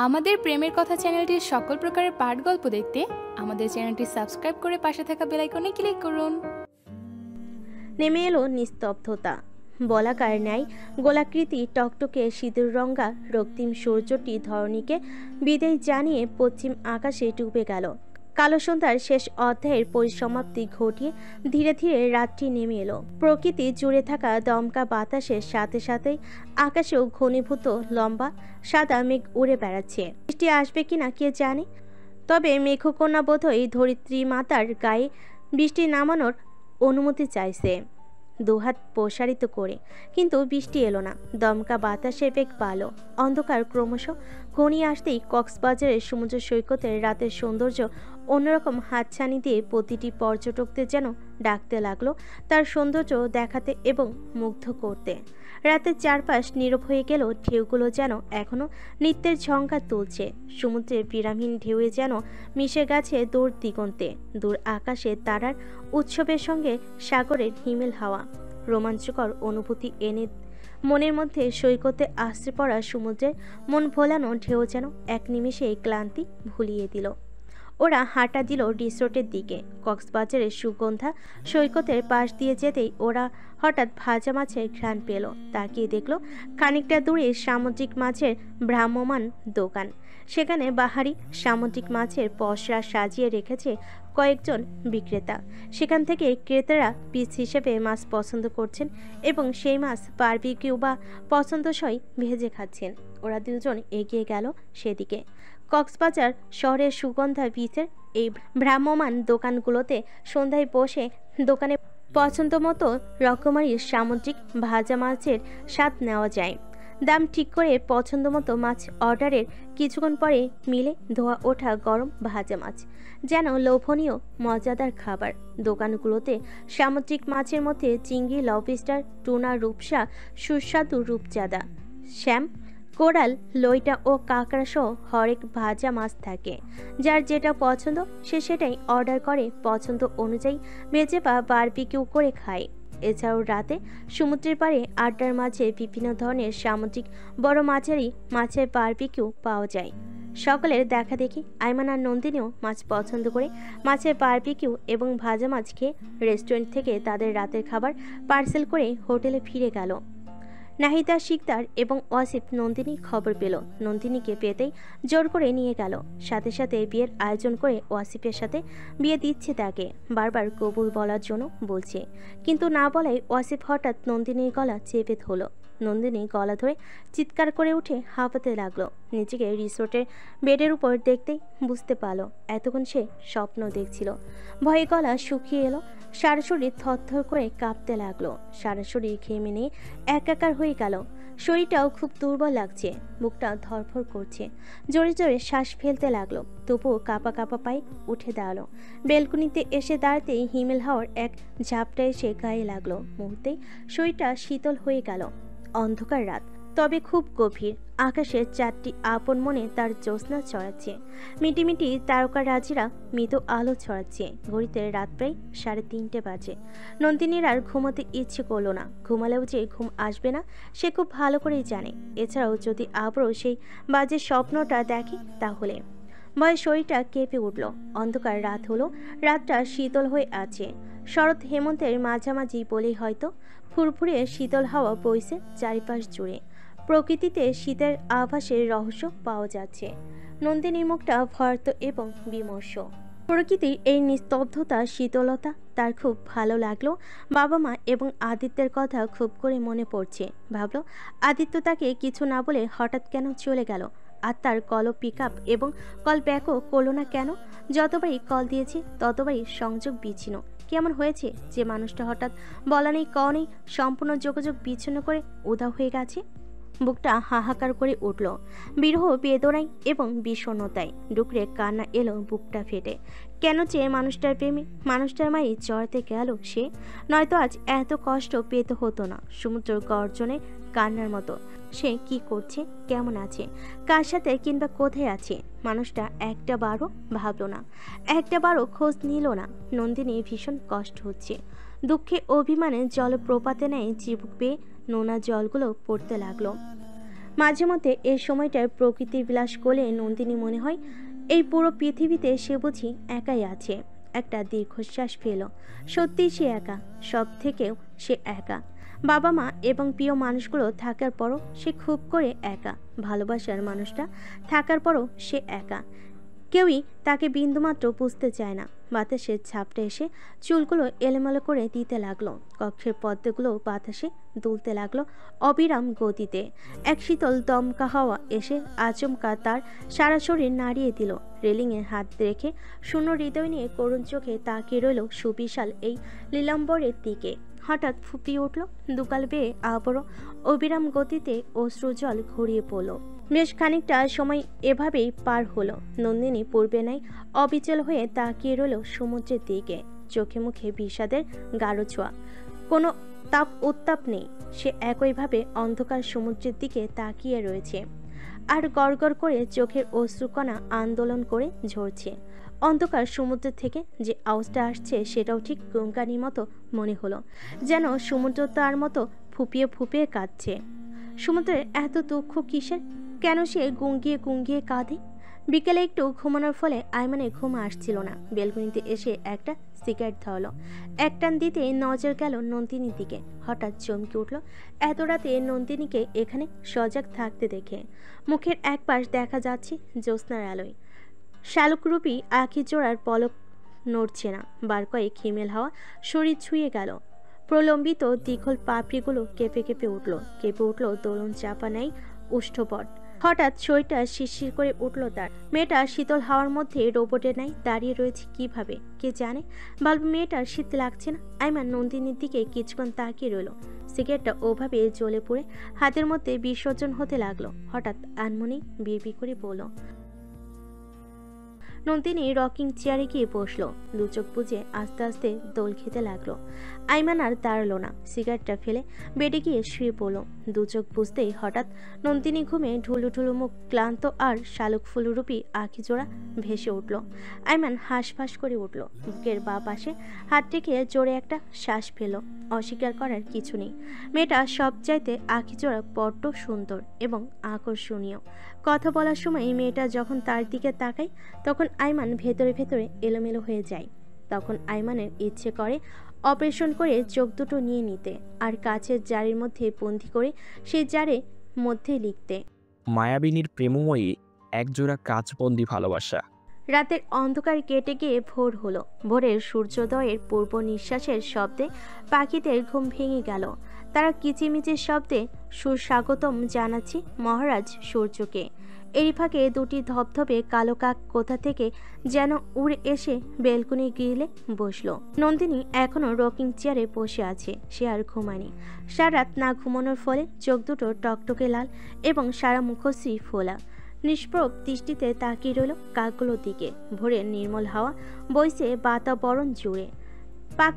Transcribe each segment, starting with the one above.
আমাদের প্রেমের কথা চ্যানেলটির সকল প্রকারের পাঠ গল্প দেখতে আমাদের চ্যানেলটি সাবস্ক্রাইব করে পাশে থাকা বেল আইকনে ক্লিক করুন। নেমে এলো নিস্তব্ধতা। বলাকার ন্যায় গোলাকৃতি টকটকে সিঁদুর রঙা রক্তিম সূর্যটি ধরণীকে বিদায় জানিয়ে পশ্চিম আকাশে ডুবে গেল। কালো সন্ধ্যার শেষ অধ্যায়ের পরিসমাপ্তি ঘটিয়ে ধীরে ধীরে রাত্রি নেমে এলো। প্রকৃতি জুড়ে থাকা দমকা বাতাসের সাথে সাথেই আকাশেও ঘনীভূত লম্বা সাদা মেঘ উড়ে বেড়াচ্ছে। বৃষ্টি আসবে কিনা কে জানে, তবে মেঘকন্যা বোধহয় ধরিত্রী মাতার গায়ে বৃষ্টি নামানোর অনুমতি চাইছে দুহাত প্রসারিত করে, কিন্তু বৃষ্টি এলো না। দমকা বাতাসের বেগ বাড়ল। অন্ধকার ক্রমশ ঘনিয়ে আসতেই কক্সবাজারের সমুদ্র সৈকতের রাতের সৌন্দর্য অন্যরকম হাতছানি দিয়ে প্রতিটি পর্যটকদের যেন ডাকতে লাগলো তার সৌন্দর্য দেখাতে এবং মুগ্ধ করতে। রাতের চারপাশ নীরব হয়ে গেল। ঢেউগুলো যেন এখনো নৃত্যের ঝঙ্কার তুলছে। সমুদ্রের বিরামহীন ঢেউয়ে যেন মিশে গেছে দূর দিগন্তে। দূর আকাশে তারার উৎসবের সঙ্গে সাগরের হিমেল হাওয়া রোমাঞ্চকর অনুভূতি এনে মনের মধ্যে সৈকতে আশ্রে পড়া সমুদ্রের মন ভোলানো ঢেউ যেন এক নিমেষে ক্লান্তি ভুলিয়ে দিল। ওরা হাঁটা দিল রিসোর্টের দিকে। কক্সবাজারের সুগন্ধা সৈকতের পাশ দিয়ে যেতেই ওরা হঠাৎ ভাজা মাছের ঘ্রাণ পেল। তাকিয়ে দেখলো খানিকটা দূরে সামুদ্রিক মাছের ভ্রাম্যমান দোকান। সেখানে বাহারি সামুদ্রিক মাছের পসরা সাজিয়ে রেখেছে কয়েকজন বিক্রেতা। সেখান থেকে ক্রেতারা পিস হিসেবে মাছ পছন্দ করছেন এবং সেই মাছ বারবিকিউ বা পছন্দসই ভেজে খাচ্ছেন। ওরা দুজন এগিয়ে গেল সেদিকে। কক্সবাজার শহরের সুগন্ধা বিচের এই ভ্রাম্যমান দোকানগুলোতে সন্ধ্যায় বসে দোকানে পছন্দ মতো রকমারি সামুদ্রিক ভাজা মাছের স্বাদ নেওয়া যায়। দাম ঠিক করে পছন্দ মতো মাছ অর্ডারের কিছুক্ষণ পরে মিলে ধোয়া ওঠা গরম ভাজা মাছ যেন লোভনীয় মজাদার খাবার। দোকানগুলোতে সামুদ্রিক মাছের মধ্যে চিংড়ি, লবস্টার, টুনা, রূপসা, সুস্বাদু রূপচাঁদা, শ্যাম, কোরাল, লইটা ও কাঁকড়া সহ হরেক ভাজা মাছ থাকে। যার যেটা পছন্দ সে সেটাই অর্ডার করে পছন্দ অনুযায়ী ভেজে বা বারবিকিউ করে খায়। এছাড়াও রাতে সমুদ্রের পাড়ে আড্ডার মাঝে বিভিন্ন ধরনের সামুদ্রিক বড় মাছেরই মাছের বারবিকিউ পাওয়া যায়। সকলের দেখা দেখি আইমান আর নন্দিনীও মাছ পছন্দ করে মাছের বারবিকিউ এবং ভাজা মাছ খেয়ে রেস্টুরেন্ট থেকে তাদের রাতের খাবার পার্সেল করে হোটেলে ফিরে গেল। নাহিদা শিকদার এবং ওয়াসিফ নন্দিনী খবর পেল। নন্দিনীকে পেতেই জোর করে নিয়ে গেল। সাথে সাথে বিয়ের আয়োজন করে ওয়াসিফের সাথে বিয়ে দিচ্ছে তাকে। বারবার কবুল বলার জন্য বলছে, কিন্তু না বলায় ওয়াসিফ হঠাৎ নন্দিনীর গলা চেপে ধরল। নন্দিনী গলা ধরে চিৎকার করে উঠে হাঁপাতে লাগলো। নিজেকে রিসোর্টের বেডের উপর দেখতেই বুঝতে পারল এতক্ষণ সে স্বপ্ন দেখছিল। ভয়ে গলা শুকিয়ে এলো। সারা শরীর থরথর করে কাঁপতে লাগলো। সারা শরীর ঘেমে নিয়ে একাকার হয়ে গেল। শরীরটাও খুব দুর্বল লাগছে। বুকটা ধরফর করছে। জোরে জোরে শ্বাস ফেলতে লাগলো। তবুও কাঁপা কাঁপা পায়ে উঠে দাঁড়ালো। বেলকুনিতে এসে দাঁড়াতেই হিমেল হাওয়ার এক ঝাপটা এসে গায়ে লাগলো। মুহূর্তেই শরীরটা শীতল হয়ে গেল। অন্ধকার রাত, তবে খুব গভীর। আকাশের চারটি আপন মনে তার জ্যোৎস্না ছড়াচ্ছে। মিটিমিটি তারকারাজিরা মৃত আলো ছড়াচ্ছে। ঘড়িতে রাত প্রায় 3:30 বাজে। নন্দিনীর আর ঘুমোতে ইচ্ছে করলো না। ঘুমালেও যে ঘুম আসবে না সে খুব ভালো করেই জানে। এছাড়াও যদি আবারও সেই বাজে স্বপ্নটা দেখে তাহলে ভয়ে শরীরটা কেঁপে উঠল। অন্ধকার রাত হলো। রাতটা শীতল হয়ে আছে। শরৎ হেমন্তের মাঝামাঝি বলেই হয়তো। ফুরফুরে শীতল হাওয়া বইছে চারিপাশ জুড়ে। প্রকৃতিতে শীতের আভাসের রহস্য পাওয়া যাচ্ছে। নন্দিনীর মুখটা ভয়ার্ত এবং বিমর্ষ। প্রকৃতির এই নিস্তব্ধতা, শীতলতা তার খুব ভালো লাগলো। বাবা মা এবং আদিত্যের কথা খুব করে মনে পড়ছে। ভাবলো আদিত্য তাকে কিছু না বলে হঠাৎ কেন চলে গেল। আর তার কল পিক আপ এবং কল ব্যাকও করলো না কেন? যতবারই কল দিয়েছে ততবারই সংযোগ বিচ্ছিন্ন। কেমন হয়েছে যে মানুষটা হঠাৎ বলা নেই ক নেই সম্পূর্ণ যোগাযোগ বিচ্ছিন্ন করে উধাও হয়ে গেছে। বুকটা হাহাকার করে উঠল। বিরহ, বেদনায় এবং বিষণ্ণতায় ডুকরে কান্না এলো বুকটা ফেটে। কেন যে মানুষটার প্রেমে, মানুষটার মায়ে জড়াতে গেল সে? নয়তো আজ এত কষ্ট পেতে হতো না। সমুদ্র গর্জনে কান্নার মতো। সে কি করছে, কেমন আছে, কার সাথে কিংবা কোথায় আছে? মানুষটা একটা বারও ভাবলো না, একটা বারও খোঁজ নিল না। নন্দিনীর ভীষণ কষ্ট হচ্ছে। দুঃখে অভিমানে জলপ্রপাতে নেয় চিবুক বেয়ে নোনা জলগুলো পড়তে লাগলো। মাঝে মধ্যে এই সময়টায় প্রকৃতির বিলাস কোলে নন্দিনী মনে হয় এই পুরো পৃথিবীতে সে বুঝি একাই আছে। একটা দীর্ঘশ্বাস ফেল। সত্যি সে একা, সব থেকেও সে একা। বাবা মা এবং প্রিয় মানুষগুলো থাকার পরও সে খুব করে একা। ভালোবাসার মানুষটা থাকার পরও সে একা। কেউই তাকে বিন্দুমাত্র বুঝতে চায় না। বাতাসের ঝাপটা এসে চুলগুলো এলোমেলো করে দিতে লাগলো। কক্ষের পর্দাগুলো বাতাসে দুলতে লাগলো অবিরাম গতিতে। এক শীতল দমকা হাওয়া এসে আচমকা তার সারা শরীর নাড়িয়ে দিল। রেলিংয়ে হাত রেখে শূন্য হৃদয় নিয়ে করুণ চোখে তাকিয়ে রইল সুবিশাল এই লীলাম্বরের দিকে। হঠাৎ ফুপিয়ে উঠল দুগাল বেয়ে আবারও অবিরাম গতিতে অশ্রুজল ঘুরিয়ে পড়ল। বেশ খানিকটা সময় এভাবেই পার হলো। নন্দিনী পূর্বে নাই অবিচল হয়ে তাকিয়ে রইল সমুদ্রের দিকে। চোখে মুখে বিষাদের গাঢ় ছোঁয়া, কোনো তাপ উত্তাপ নেই। সে একইভাবে অন্ধকার সমুদ্রের দিকে তাকিয়ে রয়েছে, আর গড়গড় করে চোখের অশ্রুকণা আন্দোলন করে ঝরছে। অন্ধকার সমুদ্র থেকে যে আওয়াজটা আসছে সেটাও ঠিক গঙ্গানির মতো মনে হলো, যেন সমুদ্র তার মতো ফুপিয়ে ফুপিয়ে কাঁদছে। সমুদ্রের এত দুঃখ কিসের? কেন সে গুঙ্গিয়ে গুঙ্গিয়ে কাঁদে? বিকেলে একটু ঘুমানোর ফলে আইমানের ঘুম আসছিল না। বেলকনিতে এসে একটা সিগারেট ধরল। এক টান দিতে নজর গেল নন্দিনীর দিকে। হঠাৎ চমকে উঠল এত রাতে নন্দিনীকে এখানে সজাগ থাকতে দেখে। মুখের এক পাশ দেখা যাচ্ছে জ্যোৎস্নার আলোয়। শালুকরূপী আঁখি জোড়ার পলক নড়ছে না। বার কয়েক হিমেল হাওয়া শরীর ছুঁয়ে গেল। প্রলম্বিত দীঘল পাপড়িগুলো কেঁপে কেঁপে উঠল। কেঁপে উঠল দোলন চাপা নেই ওষ্ঠপট। হঠাৎ শরীরটা শিরশির করে উঠল তার। মেয়েটা শীতল হাওয়ার মধ্যে রোবটের নাই দাঁড়িয়ে রয়েছে কিভাবে কে জানে। ভাবল মেয়েটার শীত লাগছে না। আইমান নন্দিনীর দিকে কিছুক্ষণ তাকিয়ে রইল। সিগারেটটা ওভাবে জ্বলে পড়ে হাতের মধ্যে বিসর্জন হতে লাগলো। হঠাৎ আনমনি বিড়বিড় করে বলল। নন্দিনী রকিং চেয়ারে গিয়ে বসলো। দু চোখ বুজে আস্তে আস্তে দোল খেতে লাগলো। আইমান আর দাঁড়ালো না, সিগারেটটা ফেলে বেডে গিয়ে শুয়ে পড়লো। দু চোখ বুঝতেই হঠাৎ নন্দিনী ঘুমে ঢুলু ঢুলু মুখ, ক্লান্ত আর শালুক ফুলরূপী আঁখি জোড়া ভেসে উঠল। আইমান হাঁসফাঁস করে উঠল। বুকের বা পাশে হাত রেখে জোরে একটা শ্বাস ফেল। অস্বীকার করার কিছু নেই, মেয়েটা সবচাইতে আঁখি জোড়া বড্ড সুন্দর এবং আকর্ষণীয়। কথা বলার সময় মেয়েটা যখন তার দিকে তাকায় তখন আইমান ভেতরে ভেতরে এলোমেলো হয়ে যায়। তখন আইমানের ইচ্ছে করে অপারেশন করে চোখ দুটো নিয়ে নিতে, আর কাছের জারির মধ্যে বন্দি করে সেই জারে মধ্যে লিখতে মায়াবিনীর প্রেমময়ী একজোড়া কাচবন্দি ভালোবাসা। রাতের অন্ধকার কেটে গিয়ে ভোর হলো। ভোরের সূর্যোদয়ের পূর্ব নিঃশ্বাসের শব্দে পাখিদের ঘুম ভেঙে গেল। তারা কিচিমিচির শব্দে সুস্বাগতম জানাচ্ছে মহারাজ সূর্যকে। এরই ফাঁকে দুটি ধবধবে কালো কাক কোথা থেকে যেন উড়ে এসে বেলকনি গ্রিলে বসলো। নন্দিনী এখনো রকিং চেয়ারে বসে আছে। সে আর ঘুমায়নি। সারা রাত না ঘুমানোর ফলে চোখ দুটো টকটকে লাল এবং সারা মুখশ্রী ফোলা। নিষ্প্রভ দৃষ্টিতে তাকিয়ে রইল কাকগুলোর দিকে। ভোরের নির্মল হাওয়া বইছে বাতাবরণ জুড়ে।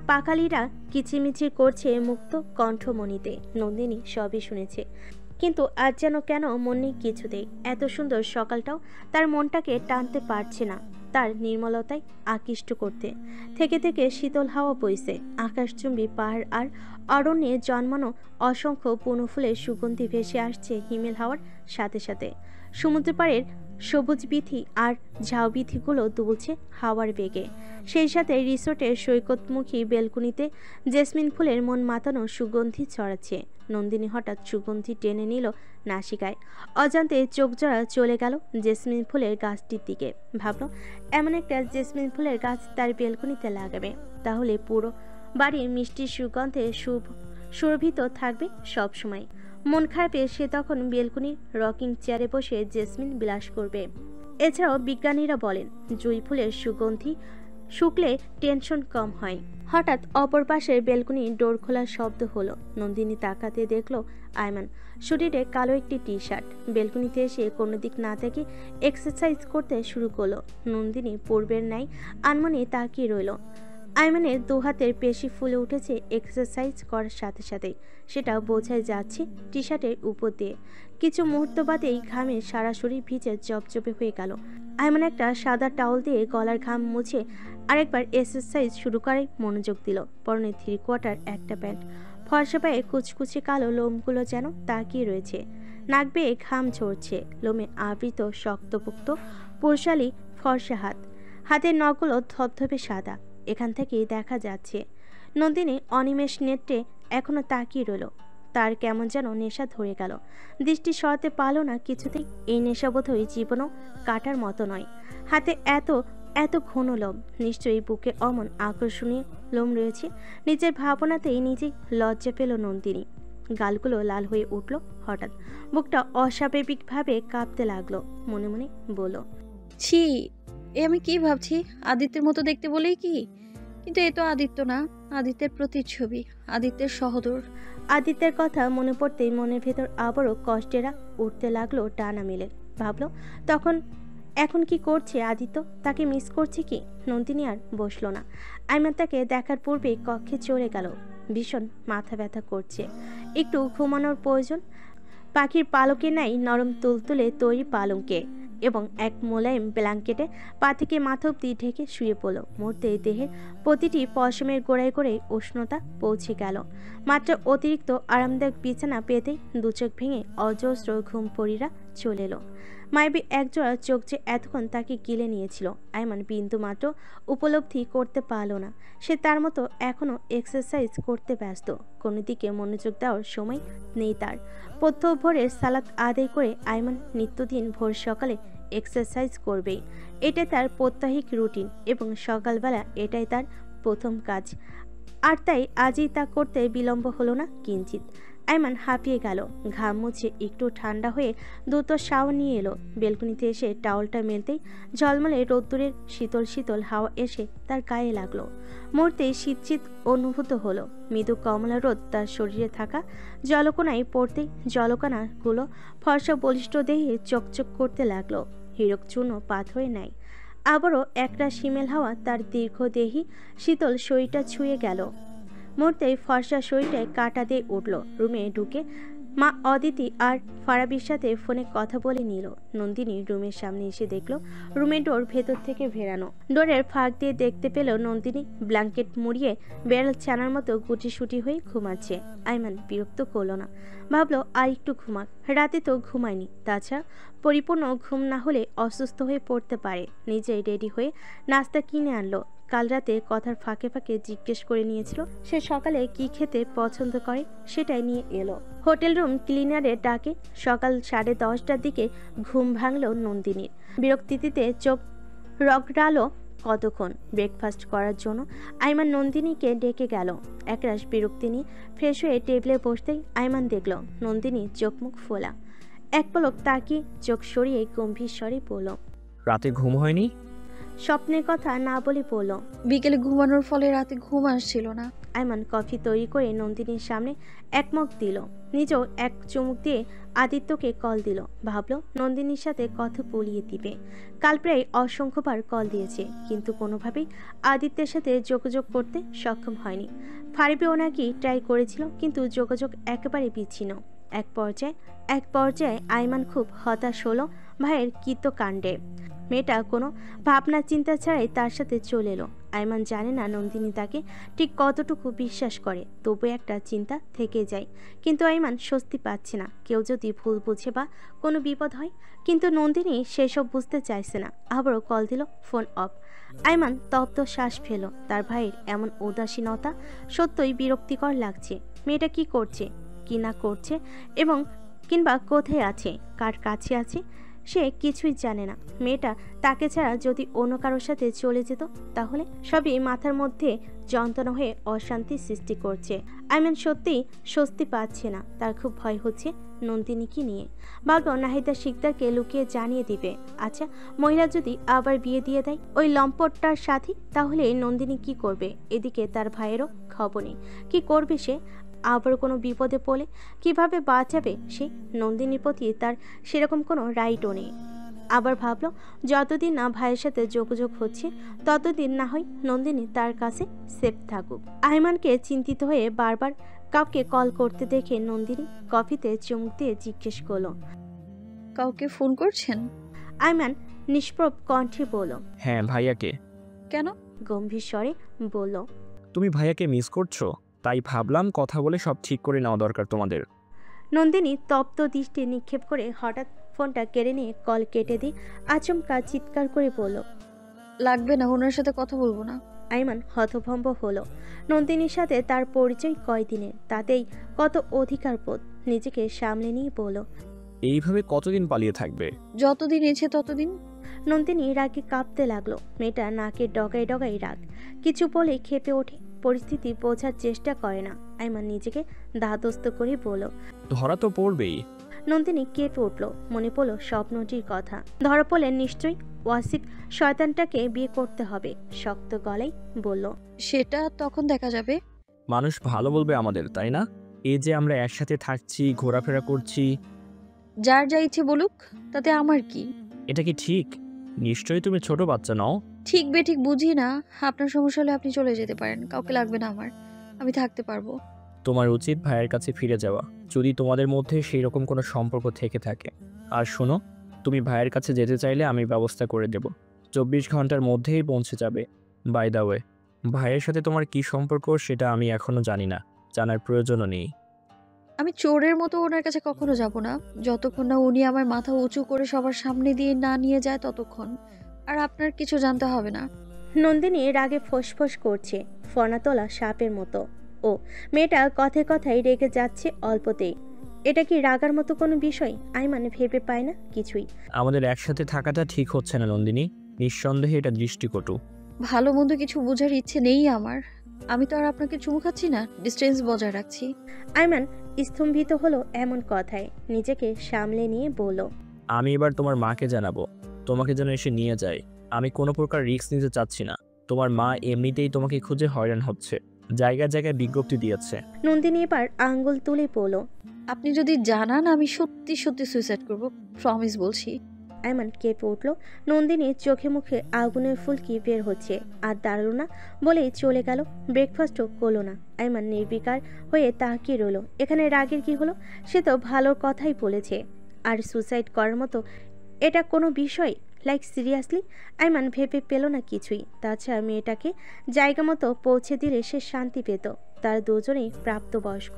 পাখালিরা কিচিমিচির করছে মুক্ত কণ্ঠমণিতে। নন্দিনী সবই শুনেছে, কিন্তু আজ যেন কেন মন নেই কিছুতেই। এত সুন্দর সকালটাও তার মনটাকে টানতে পারছে না তার নির্মলতায় আকৃষ্ট করতে। থেকে থেকে শীতল হাওয়া বইছে। আকাশচুম্বী পাহাড় আর অরণ্যে জন্মানো অসংখ্য বনফুলের সুগন্ধি ভেসে আসছে হিমেল হাওয়ার সাথে সাথে। সমুদ্র পাড়ের সবুজ বিথি আর ঝাউবিথিগুলো দুলছে হাওয়ার বেগে। সেই সাথে রিসোর্টের সৈকতমুখী বেলকুনিতে জেসমিন ফুলের মন মাতানো সুগন্ধি ছড়াচ্ছে। নন্দিনী হঠাৎ সুগন্ধি টেনে নিল নাসিকায়। অজান্তে চোখ জোড়া চলে গেল জেসমিন ফুলের গাছটির দিকে। ভাবল এমন একটা জেসমিন ফুলের গাছ তার বেলকুনিতে লাগাবে, তাহলে পুরো বাড়ির মিষ্টি সুগন্ধে সুরভিত থাকবে সব সময়। মন খারাপে সে তখন বেলকুনির রকিং চেয়ারে বসে জেসমিন বিলাস করবে। এছাড়াও বিজ্ঞানীরা বলেন জুঁই ফুলের সুগন্ধি শুকলে টেনশন কম হয়। হঠাৎ অপর পাশের বেলকুনির ডোর খোলার শব্দ হলো। নন্দিনী তাকাতে দেখলো আয়মান শরীরে কালো একটি টি শার্ট বেলকুনিতে এসে কোনো দিক না থেকে এক্সারসাইজ করতে শুরু করলো। নন্দিনী পূর্বের ন্যায় আনমনে তাকিয়ে রইল। আয়মানের দু হাতের পেশি ফুলে উঠেছে এক্সারসাইজ করার সাথে সাথে, সেটা বোঝাই যাচ্ছে টি শার্টের উপর দিয়ে। কিছু মুহূর্ত বাদেই ঘামে সারা শরীর ভিজে জবজবে হয়ে গেল। আয়মান একটা সাদা টাওয়াল দিয়ে গলার ঘাম মুছে আরেকবার এক্সারসাইজ শুরু করে মনোযোগ দিল। পরনে 3/4 একটা প্যান্ট, ফর্সা পায়ে কুচকুচে কালো লোমগুলো যেন তাকিয়ে রয়েছে। নাক বেয়ে ঘাম ঝরছে, লোমে আবৃত শক্তপোক্ত পুরুষালী ফর্সা হাত, হাতের নখগুলো ধবধবে সাদা। এখান থেকেই দেখা যাচ্ছে। নন্দিনী অনিমেষ নেত্রে এখনো তাকিয়ে রইল। তার কেমন যেন নেশা ধরে গেল। দৃষ্টি সরাতে পারল না কিছুতেই। এই নেশা বোধহয় জীবনও কাটার মতো নয়। হাতে এত এত ঘন লোম, নিশ্চয়ই বুকে অমন আকর্ষণীয় লোম রয়েছে। নিজের ভাবনাতেই নিজেই লজ্জা পেল নন্দিনী। গালগুলো লাল হয়ে উঠল হঠাৎ। বুকটা অস্বাভাবিকভাবে কাঁপতে লাগলো। মনে মনে বলল, ছি, এ আমি কি ভাবছি? আদিত্যের মতো দেখতে বলেই কি? কিন্তু এ তো আদিত্য না, আদিত্যের প্রতিচ্ছবি, আদিত্যের সহোদর। আদিত্যের কথা মনে পড়তেই মনের ভেতর আবারও কষ্টেরা উঠতে লাগলো টানা মেলে। ভাবলো এখন কি করছে আদিত্য? তাকে মিস করছে কি? নন্দিনী আর বসল না। আইমান তাকে দেখার পূর্বেই কক্ষে চলে গেল। ভীষণ মাথা ব্যথা করছে, একটু ঘুমানোর প্রয়োজন। পাখির পালকে নাই নরম তুলতুলে তৈরি পালঙ্কে এবং এক মোলায়েম ব্ল্যাঙ্কেটে পা থেকে মাথা অব্দি ঢেকে শুয়ে পড়ল। মুহূর্তে দেহের প্রতিটি পশমের গোড়ায় গোড়ায় উষ্ণতা পৌঁছে গেল। মাত্র অতিরিক্ত আরামদায়ক বিছানা পেতেই দুচোখ ভেঙে অজস্র ঘুম পরীরা চলে এলো। মায়াবী একজোড়া চোখ যে এতক্ষণ তাকে গিলে নিয়েছিল, আইমান বিন্দু মাত্র উপলব্ধি করতে পারল না। সে তার মতো এখনও এক্সারসাইজ করতে ব্যস্ত। কোনো দিকে মনোযোগ দেওয়ার সময় নেই তার। প্রত্যহ ভোরের সালাত আদায় করে আইমান নিত্যদিন ভোর সকালে এক্সারসাইজ করবেই। এটাই তার প্রত্যাহিক রুটিন এবং সকালবেলা এটাই তার প্রথম কাজ। আর তাই আজই তা করতে বিলম্ব হলো না কিঞ্চিত। আইমান হাঁপিয়ে গেল। ঘাম মুছে একটু ঠান্ডা হয়ে দ্রুত শাওয়ার নিয়ে এলো। বেলকনিতে এসে টাওয়ালটা মেলতেই ঝলমলে রোদ্দুরের শীতল শীতল হাওয়া এসে তার গায়ে লাগলো। মুহূর্তেই শীত অনুভূত হলো। মৃদু কমলা রোদ তার শরীরে থাকা জলকণায় পড়তেই জলকণাগুলো ফর্সা বলিষ্ঠ দেহে চকচক করতে লাগলো, হীরক চূর্ণ পাথরে নাই। আবারও একটা শিমেল হাওয়া তার দীর্ঘদেহী শীতল শরীরটা ছুঁয়ে গেল। মুহূর্তেই ফর্সা শরীরটায় কাটা দিয়ে উঠল। রুমে ঢুকে মা অদিতি আর ফারাবির সাথে ফোনে কথা বলে নিল। নন্দিনী রুমের সামনে এসে দেখল রুমের ডোর ভেতর থেকে ভেড়ানো। ডোরের ফাঁক দিয়ে দেখতে পেল নন্দিনী ব্ল্যাঙ্কেট মুড়িয়ে বেড়াল ছানার মতো গুটিসুটি হয়ে ঘুমাচ্ছে। আইমান বিরক্ত করল না, ভাবলো আর একটু ঘুমাক, রাতে তো ঘুমায়নি। তাছাড়া পরিপূর্ণ ঘুম না হলে অসুস্থ হয়ে পড়তে পারে। নিজেই রেডি হয়ে নাস্তা কিনে আনলো। কাল রাতে কথার ফাঁকে ফাঁকে জিজ্ঞেস করে নিয়েছিল সে সকালে কি খেতে পছন্দ করে, সেটাই নিয়ে এলো। হোটেল রুম ক্লিনারের ডাকে সকাল 10:30টার দিকে ঘুম ভাঙল নন্দিনীর। বিরক্তিতে চোখ রগড়ালো কতক্ষণ। ব্রেকফাস্ট করার জন্য আইমান নন্দিনীকে ডেকে গেল। একরাশ বিরক্তি নিয়ে ফ্রেশ হয়ে টেবিলে বসতেই আইমান দেখল নন্দিনী চোখ মুখ ফোলা। এক পলক তাকিয়ে চোখ সরিয়ে গম্ভীর স্বরে বলল, রাতে ঘুম হয়নি? স্বপ্নের কথা না বলে বলল। বিকেলে ঘুমানোর ফলে রাতে ঘুম আসছিল না। আইমান কফি তৈরি করে নন্দিনীর সামনে এক মগ দিল। নিজেও এক চুমুক দিয়ে আদিত্যকে কল দিল। ভাবলো নন্দিনীর সাথে কথা বলিয়ে দিবে। কাল প্রায় অসংখ্যবার কল দিয়েছে, কিন্তু কোনোভাবেই আদিত্যের সাথে যোগাযোগ করতে সক্ষম হয়নি। ফারিবেও নাকি ট্রাই করেছিল, কিন্তু যোগাযোগ একেবারে বিচ্ছিন্ন। এক পর্যায়ে আইমান খুব হতাশ হলো ভাইয়ের কৃতকাণ্ডে। মেয়েটা কোনো ভাবনা চিন্তা ছাড়াই তার সাথে চলে এলো। আইমান জানে না নন্দিনী তাকে ঠিক কতটুকু বিশ্বাস করে, তবু একটা চিন্তা থেকে যায়। কিন্তু আইমান স্বস্তি পাচ্ছে না। কেউ যদি ভুল বুঝে বা কোনো বিপদ হয়। কিন্তু নন্দিনী সেসব বুঝতে চাইছে না। আবারও কল দিল, ফোন অফ। আইমান তপ্ত শ্বাস ফেল। তার ভাইয়ের এমন উদাসীনতা সত্যই বিরক্তিকর লাগছে। মেয়েটা কি করছে, কি না করছে এবং কিংবা কোথায় আছে, কার কাছে আছে, সে কিছুই জানে না। মেয়েটা তাকে ছাড়া যদি অন্য কারোর সাথে চলে যেত, তাহলে সবই মাথার মধ্যে যন্ত্রণা হয়ে অশান্তি সৃষ্টি করছে। আইমান সত্যিই স্বস্তি পাচ্ছে না। তার খুব ভয় হচ্ছে নন্দিনীকে নিয়ে। ভাবলো নাহিদা শিকদারকে লুকিয়ে জানিয়ে দিবে। আচ্ছা, মহিলা যদি আবার বিয়ে দিয়ে দেয় ওই লম্পটটার সাথে, তাহলে নন্দিনী কি করবে? এদিকে তার ভাইয়েরও খবর নেই। কি করবে সে? আবার কোনো বিপদে পড়লে কিভাবে বাঁচাবে সে? নন্দিনীর প্রতি তার সেরকম কোনো রাইটও নেই। আবার ভাবলো যতদিন না ভাইয়ের সাথে যোগাযোগ হচ্ছে, ততদিন না হয় নন্দিনী তার কাছে সেফ থাকুক। আইমানকে চিন্তিত হয়ে বারবার কাউকে কল করতে দেখে নন্দিনী কফিতে চুমুক দিয়ে জিজ্ঞেস করলো, কাউকে ফোন করছেন? আইমান নিষ্প্রভ কণ্ঠে বলল, হ্যাঁ, ভাইয়াকে। কেন? গম্ভীর স্বরে বলল, তুমি ভাইয়াকে মিস করছো, তাই ভাবলাম কথা বলে সব ঠিক করে নেওয়া দরকার তোমাদের। নন্দিনী তপ্ত দৃষ্টি নিক্ষেপ করে হঠাৎ ফোনটা কেড়ে নিয়ে কল কেটে দিয়ে আচমকা চিৎকার করে বলল। লাগবে না, ওনার সাথে কথা বলবো না। আইমান হতভম্ব হলো। নন্দিনীর সাথে তার পরিচয় কয়দিনের, তাতেই কত অধিকার বোধ। নিজেকে সামলে নিয়ে বলল। এইভাবে কতদিন পালিয়ে থাকবে? যতদিন ইচ্ছে ততদিন। নন্দিনী রাগে কাঁপতে লাগলো। মেয়েটা নাকের ডগায় ডগায় রাগ, কিছু বলে ক্ষেপে ওঠে। পরিস্থিতি বোঝার চেষ্টা করে না। আইমান নিজেকে ধাতস্থ করে বলল। ধরা তো পড়বেই। নন্দিনী কেঁপে উঠল। মনে পড়ল স্বপ্নটির কথা। ধরা পড়লেন নিশ্চয়ই। ওয়াসিফ শয়তানটাকে বিয়ে করতে হবে। শক্ত গলায় বলল। সেটা তখন দেখা যাবে। মানুষ ভালো বলবে আমাদের, তাই না? এই যে আমরা একসাথে থাকছি, ঘোরাফেরা করছি। যার যা ইচ্ছে বলুক, তাতে আমার কি? এটা কি ঠিক? নিশ্চয়ই তুমি ছোট বাচ্চা নও। ঠিক বেঠিক বুঝি না। আপনার সমস্যা হলে আপনি চলে যেতে পারেন, কাউকে লাগবে না আমার, আমি থাকতে পারবো। তোমার উচিত ভাইয়ের কাছে ফিরে যাওয়া, যদি তোমাদের মধ্যে সেই রকম কোনো সম্পর্ক থেকে থাকে। আর শোনো, তুমি ভাইয়ের কাছে যেতে চাইলে আমি ব্যবস্থা করে দেব। 24 ঘন্টার মধ্যেই পৌঁছে যাবে। বাই দ্য ওয়ে, ভাইয়ের সাথে তোমার কি সম্পর্ক সেটা আমি এখনো জানি না, জানার প্রয়োজনও নেই। আমি চোরের মতো ওনার কাছে কখনো যাব না, যতক্ষণ না উনি আমার মাথা উঁচু করে সবার সামনে দিয়ে না নিয়ে যায় ততক্ষণ। আর আপনার কিছু জানতে হবে না। নন্দিনী রাগে ফোঁস করছে, ফনা তোলা সাপের মতো। ও মেয়েটা কথায় কথায় রেগে যাচ্ছে অল্পতেই। এটা কি রাগার মতো কোনো বিষয়? আইমান ভেবে পায় না কিছুই। আমাদের একসাথে থাকাটা ঠিক হচ্ছে না নন্দিনী, নিঃসন্দেহে এটা দৃষ্টিকটু। ভালো মন্দ কিছু বোঝার ইচ্ছে নেই আমার। আমি তো আর আপনাকে চুমু খাচ্ছি না, ডিস্টেন্স বজায় রাখছি। আইমান স্তম্ভিত হলো এমন কথায়। নিজেকে সামলে নিয়ে বলল। আমি এবার তোমার মাকে জানাবো, তোমাকে যেন এসে নিয়ে যায়। আমি কোনো প্রকার রিস্ক নিতে চাচ্ছি না। তোমার মা এমনিতেই তোমাকে খুঁজে হয়রান হচ্ছে, জায়গায় জায়গায় বিজ্ঞপ্তি দিয়েছে। নন্দিনী এবার আঙ্গুল তুলে বলল। আপনি যদি জানান আমি সত্যি সত্যি সুইসাইড করব, প্রমিস বলছি। আইমান কেঁপে উঠল। নন্দিনীর চোখে মুখে আগুনের ফুলকি বের হচ্ছে। আর দাঁড়ালো না বলেই চলে গেল। ব্রেকফাস্টও করলো না। আইমান নির্বিকার হয়ে তাকিয়ে রইল। এখানে রাগের কি হলো? সে তো ভালোর কথাই বলেছে। আর সুসাইড করার মতো এটা কোনো বিষয়? Like seriously? আইমান ভেবে পেল না কিছুই। তাছাড়া মেয়েটাকে জায়গা মতো পৌঁছে দিলে সে শান্তি পেত। তার দুজনেই প্রাপ্তবয়স্ক,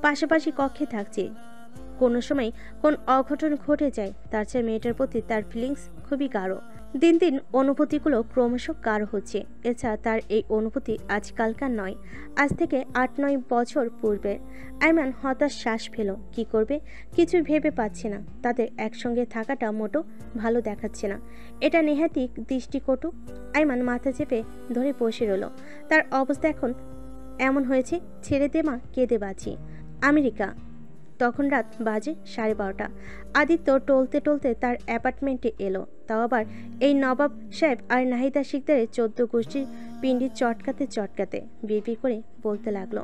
পাশাপাশি কক্ষে থাকছে। কোনো সময় কোন অঘটন ঘটে যায়। তার চেয়ে মেয়েটার প্রতি তার ফিলিংস খুবই গাঢ়। দিন দিন অনুভূতিগুলো ক্রমশ গাঢ় হচ্ছে। এছাড়া তার এই অনুভূতি আজকালকার নয়, আজ থেকে 8-9 বছর পূর্বে। আইমান হতাশ শ্বাস ফেল। কি করবে কিছু ভেবে পাচ্ছে না। তাদের একসঙ্গে থাকাটা মোটো ভালো দেখাচ্ছে না। এটা নেহাতি দৃষ্টিকটু। আইমান মাথা চেপে ধরে বসে রইল। তার অবস্থা এখন এমন হয়েছে, ছেড়ে দে মা, কেঁদে বাঁচি। আমেরিকা। তখন রাত বাজে 12:30। আদিত্য টলতে টলতে তার অ্যাপার্টমেন্টে এলো। তাও আবার এই নবাব সাহেব আর নাহিদা শিকদারের 14 গোষ্ঠীর পিণ্ডি চটকাতে চটকাতে বিড়বিড় করে বলতে লাগলো।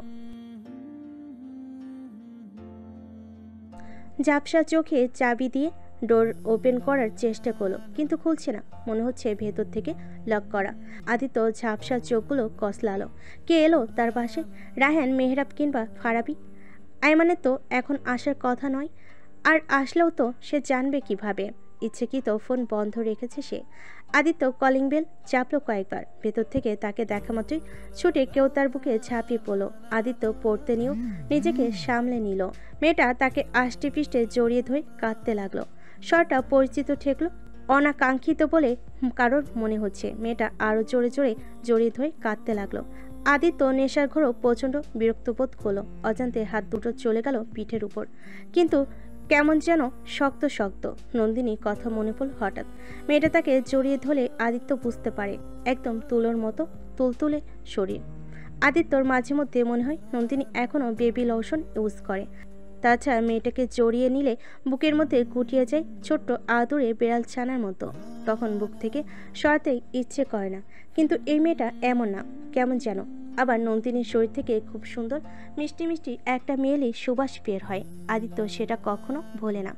ঝাপসা চোখে চাবি দিয়ে ডোর ওপেন করার চেষ্টা করলো, কিন্তু খুলছে না। মনে হচ্ছে ভেতর থেকে লক করা। আদিত্য ঝাপসা চোখগুলো কসলালো। কে এলো তার পাশে? রায়হান, মেহরাব কিংবা ফারাবি? আইমানের তো এখন আসার কথা নয়। আর আসলেও তো সে জানবে কিভাবে? ইচ্ছেকৃত ফোন বন্ধ রেখেছে সে। আদিত্য কলিং বেল চাপলো কয়েকবার। ভেতর থেকে তাকে দেখা মাত্রই ছুটে কেউ তার বুকে ঝাঁপিয়ে পড়ল। আদিত্য পড়তে নিয়েও নিজেকে সামলে নিল। মেয়েটা তাকে আষ্টে পিষ্টে জড়িয়ে ধরে কাঁদতে লাগলো। স্বরটা পরিচিত ঠেকলো। অনাকাঙ্ক্ষিত বলে কারোর মনে হচ্ছে। মেয়েটা আরো জোরে জোরে জড়িয়ে ধরে কাঁদতে লাগলো। আদিত্য নেশার ঘোরও প্রচণ্ড বিরক্ত বোধ করলো। অজান্তে হাত দুটো চলে গেল পিঠের উপর, কিন্তু কেমন যেন শক্ত শক্ত। নন্দিনী কথা মনে পড়ল হঠাৎ। মেয়েটা তাকে জড়িয়ে ধরে আদিত্য বুঝতে পারে একদম তুলোর মতো তুলতুলে শরীর। আদিত্যর মাঝে মধ্যে মনে হয় নন্দিনী এখনও বেবি লোশন ইউজ করে। তাছাড়া মেয়েটাকে জড়িয়ে নিলে বুকের মধ্যে গুটিয়ে যায় ছোট্ট আদুরে বেড়াল ছানার মতো। তখন বুক থেকে সরাতেই ইচ্ছে করে না। কিন্তু এই মেয়েটা এমন না, কেমন যেন। আবার নন্দিনীর শরীর থেকে খুব সুন্দর মিষ্টি মিষ্টি একটা মেয়েলি সুবাস বের হয়। আদিত্য সেটা কখনো ভোলে না।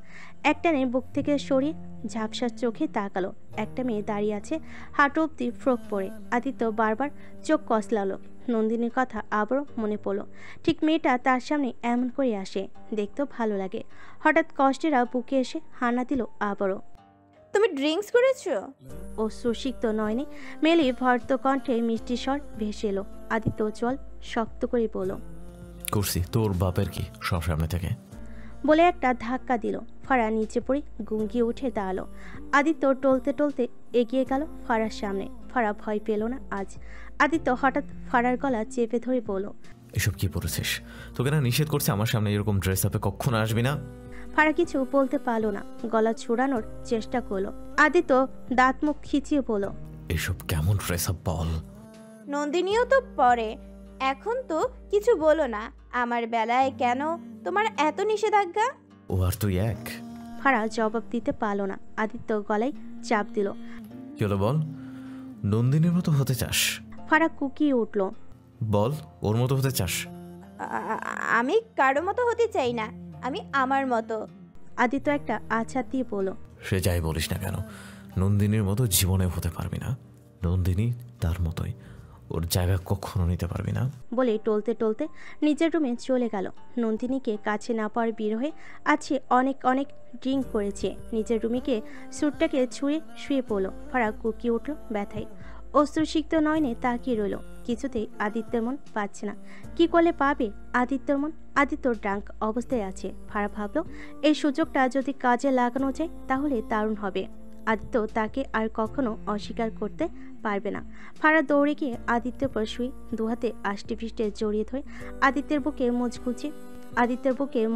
একটানে বুক থেকে সরিয়ে ঝাপসা চোখে তাকালো। একটা মেয়ে দাঁড়িয়ে আছে হাঁটু অব্দি ফ্রক পরে। আদিত্য বারবার চোখ কসলালো। নন্দিনীর কথা আবারও মনে পড়লো। ঠিক মেয়েটা তার সামনে এমন করে আসে, দেখতেও ভালো লাগে। হঠাৎ কষ্টেরা বুকে এসে হানা দিল আবারও। তুমি ড্রিঙ্কস করেছো? ও সুশিক্ত নয়নে মেলি ভর্ত কণ্ঠে মিষ্টি স্বর ভেসে এলো। আদিত্য জল শক্ত করে বলল। করছি, তোর বাপের কি সব সামনে থেকে। বলে একটা ধাক্কা দিল। ফারা নিচে পড়ে গুঙ্গিয়ে উঠে দাঁড়ালো। আদিত্য টলতে টলতে এগিয়ে গেল ফারার সামনে। ফারা ভয় পেল না আজ। আদিত্য হঠাৎ ফারার গলা চেপে ধরে বলল, এসব কি পড়েছিস? তোকে না নিষেধ করছে আমার সামনে এরকম ড্রেস আপে কখনো আসবি না। ফারা কিছু বলতে পারলো না, গলা ছুড়ানোর চেষ্টা করলো। আদিত্য দাঁত মুখ খিচিয়ে বলল, এসব কেমন ড্রেস আপ বল? নন্দিনীও তো পরে, এখন তো কিছু বলো না। আমার বেলায় কেন তোমার এত নিষেধাজ্ঞা? ও আর তুই এক? ফারা জবাব দিতে পারলো না। আদিত্য গলায় চাপ দিল। কি হলো বল? নন্দিনীর মতো হতে চাস? ফারা কুকিয়ে উঠল। বল, ওর মতো হতে চাস? আমি কারো মতো হতে চাই না, আমি আমার মতো। আদিত্য একটা আছাড় দিয়ে বলল, সে যাই বলিস না কেন, নন্দিনীর মতো জীবনে হতে পারবি না। নন্দিনী তার মতোই, ওর জায়গা কখনো নিতে পারবি না। বলে টলতে টলতে নিজের রুমে চলে গেল। নন্দিনীকে কাছে না পাওয়ার বিরহে আছে অনেক অনেক ড্রিঙ্ক করেছে। নিজের রুমে গিয়ে স্যুটটাকে ছুঁড়ে শুয়ে পড়ল। ফারা কুকিয়ে উঠল ব্যথায়। অশ্রুসিক্ত নয়নে তাকিয়ে রইল। কিছুতেই আদিত্যের মন পাচ্ছে না। কি করলে পাবে আদিত্যর মন? আদিত্য ড্রাঙ্ক অবস্থায় আছে। ফারা ভাবল, এই সুযোগটা যদি কাজে লাগানো যায় তাহলে দারুণ হবে। আদিত্য তাকে আর কখনো অস্বীকার করতে পারবে না। ফারা দৌড়ে গিয়ে আদিত্যের পর শুয়ে দুহাতে আষ্টে ফিষ্টে জড়িয়ে ধরে আদিত্যের বুকে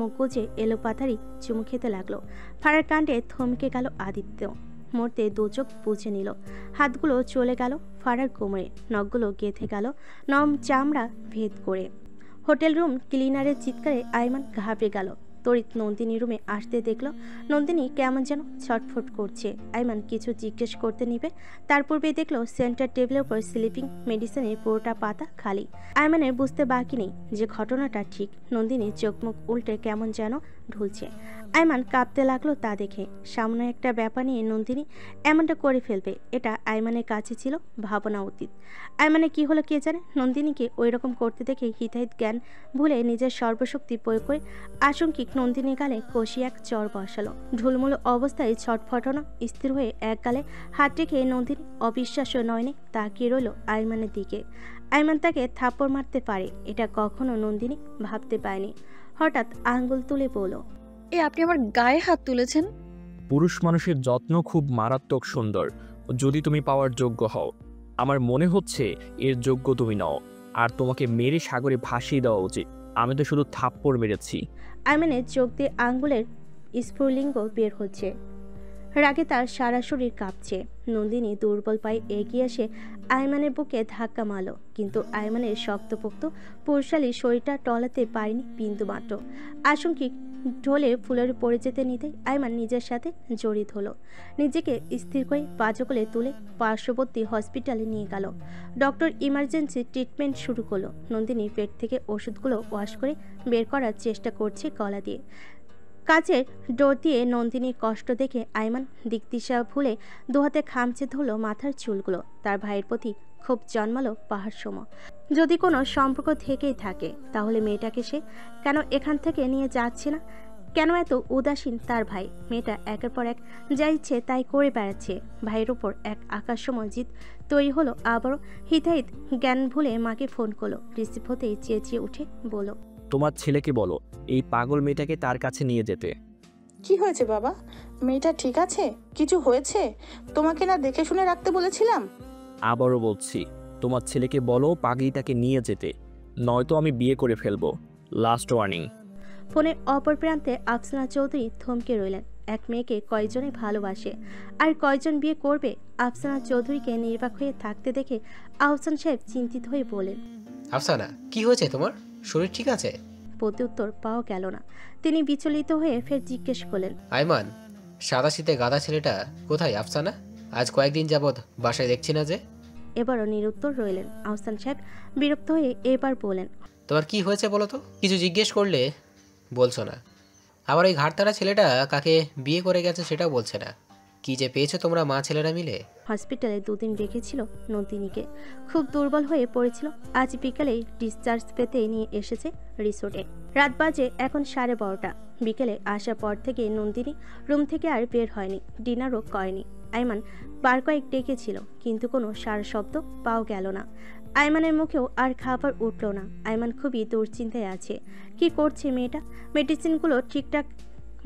মুখ গুজে এলো পাথারি চুমু খেতে লাগলো। ফারার কাণ্ডে থমকে গেল আদিত্য। মরতে দু চোখ বুঝে নিল। হাতগুলো চলে গেল ফারার কোমরে, নখগুলো গেঁথে গেল নরম চামড়া ভেদ করে। হোটেল রুম ক্লিনারের চিৎকারে আইমান ঘাবড়ে গেল। তড়িৎ নন্দিনী রুমে আসতে দেখল নন্দিনী কেমন যেন ছটফট করছে। আইমান কিছু জিজ্ঞেস করতে নিবে, তার পূর্বে দেখলো সেন্টার টেবিলের উপর স্লিপিং মেডিসিনের পুরোটা পাতা খালি। আইমানের বুঝতে বাকি নেই যে ঘটনাটা ঠিক। নন্দিনী চোখ মুখ উল্টে কেমন যেন ঢুলছে। আইমান কাঁপতে লাগলো তা দেখে। সামনে একটা ব্যাপার নিয়ে নন্দিনী এমনটা করে ফেলবে, এটা আইমানের কাছে ছিল ভাবনা অতীত। আইমানের কি হলো কে জানে। নন্দিনীকে ওই রকম করতে দেখে হিতাহিত জ্ঞান ভুলে নিজের সর্বশক্তি প্রয়োগ করে আশঙ্কিক নন্দিনীর গালে কষি এক চর বসালো। ঢুলমুলো অবস্থায় ছটফটানো স্থির হয়ে এক গালে হাত রেখে নন্দিনী অবিশ্বাস্য নয়নে তাকিয়ে রইল আইমানের দিকে। আইমান তাকে থাপ্পড় মারতে পারে এটা কখনো নন্দিনী ভাবতে পারেনি। হঠাৎ আঙ্গুল তুলে বলল, আপনি আমার গায়ে হাত তুলেছেন? পুরুষ মানুষের যত্ন খুব মারাত্মক সুন্দর, যদি তুমি পাওয়ার যোগ্য হও। আমার মনে হচ্ছে এর যোগ্য তুমি নও, আর তোমাকে মেরে সাগরে ভাসিয়ে দেওয়া উচিত। আমি তো শুধু থাপ্পড় মেরেছি। আইমানের চোখ দিয়ে আঙ্গুলের স্ফুলিঙ্গ বের হচ্ছে। রাগে তার সারা শরীর কাঁপছে। নন্দিনী দুর্বল পায়ে এগিয়ে এসে আইমানের বুকে ধাক্কা মারল, কিন্তু আইমানের শক্তপোক্ত পুরুষালী শরীরটা টলাতে পারেনি বিন্দুমাত্র। আশঙ্কিক ঢোলে ফুলের পড়ে যেতে নিতে আইমান নিজের সাথে জড়িত হলো। নিজেকে স্থির করে বাজকলে তুলে পার্শ্ববর্তী হসপিটালে নিয়ে গেল। ডক্টর ইমার্জেন্সি ট্রিটমেন্ট শুরু করলো। নন্দিনী পেট থেকে ওষুধগুলো ওয়াশ করে বের করার চেষ্টা করছে গলা দিয়ে। কাচের ডোর দিয়ে নন্দিনীর কষ্ট দেখে আইমান দিকদিশা ভুলে দুহাতে খামচে ধরল মাথার চুলগুলো। তার ভাইয়ের প্রতি ক্ষোভ জন্মালো পাহাড় সম। যদি কোনো সম্পর্ক থেকেই থাকে তাহলে মেয়েটাকে সে কেন এখান থেকে নিয়ে যাচ্ছে না? কেন এত উদাসীন তার ভাই? মেয়েটা একের পর এক যা ইচ্ছে তাই করে বেড়াচ্ছে। ভাইয়ের ওপর এক আকাশসম জিদ তৈরি হলো আবারও। হিতাহিত জ্ঞান ভুলে মাকে ফোন করলো। রিসিভ হতেই চেঁচিয়ে উঠে বলল, তোমার ছেলেকে বলো এই পাগল মেয়েটাকে তার কাছে নিয়ে যেতে। কি হয়েছে বাবা? মেয়েটা ঠিক আছে? কিছু হয়েছে? তোমাকে না দেখে শুনে রাখতে বলেছিলাম। আবারও বলছি, তোমার ছেলেকে বলো পাগলিটাকে নিয়ে যেতে, নয়তো আমি বিয়ে করে ফেলবো। Last warning. ফোনের অপর প্রান্তে আফসানা চৌধুরী থমকে রইলেন। এক মেয়েকে কয়জনে ভালোবাসে আর কয়জন বিয়ে করবে? আফসানা চৌধুরীকে নির্বাক হয়ে থাকতে দেখে আহসান সাহেব চিন্তিত হয়ে বলেন, আফসানা, কি হয়েছে তোমার? শরীর ঠিক আছে? প্রত্যুত্তর পাওয়া গেল না। তিনি বিচলিত হয়ে ফের জিজ্ঞেস করলেন, আইমান, সাদা শীতে গাদা ছেলেটা কোথায় আফসানা? আজ কয়েকদিন যাবৎ বাসায় দেখছি না যে। এবারও নিরুত্তর রইলেন। আহসান সাহেব বিরক্ত হয়ে এবার বলেন, তোমার কি হয়েছে বলো তো? কিছু জিজ্ঞেস করলে বলছো না। আবার ওই ঘাটতারা ছেলেটা কাকে বিয়ে করে গেছে সেটাও বলছে না। কি যে পেয়েছো তোমরা মা ছেলেরা মিলে? হসপিটালে দুদিন রেখেছিল নন্দিনীকে, খুব দুর্বল হয়ে পড়েছিল। আজ বিকালে ডিসচার্জ পেতে নিয়ে এসেছে রিসোর্টে। রাত বাজে এখন 12:30। বিকেলে আসার পর থেকে নন্দিনী রুম থেকে আর বের হয়নি, ডিনারও করেনি। আইমান বার কয়েক ডেকেছিল, কিন্তু কোনো সারা শব্দ পাওয়া গেল না। আইমানের মুখেও আর খাবার উঠল না। আইমান খুবই দুশ্চিন্তায় আছে। কি করছে মেয়েটা? মেডিসিনগুলো ঠিকঠাক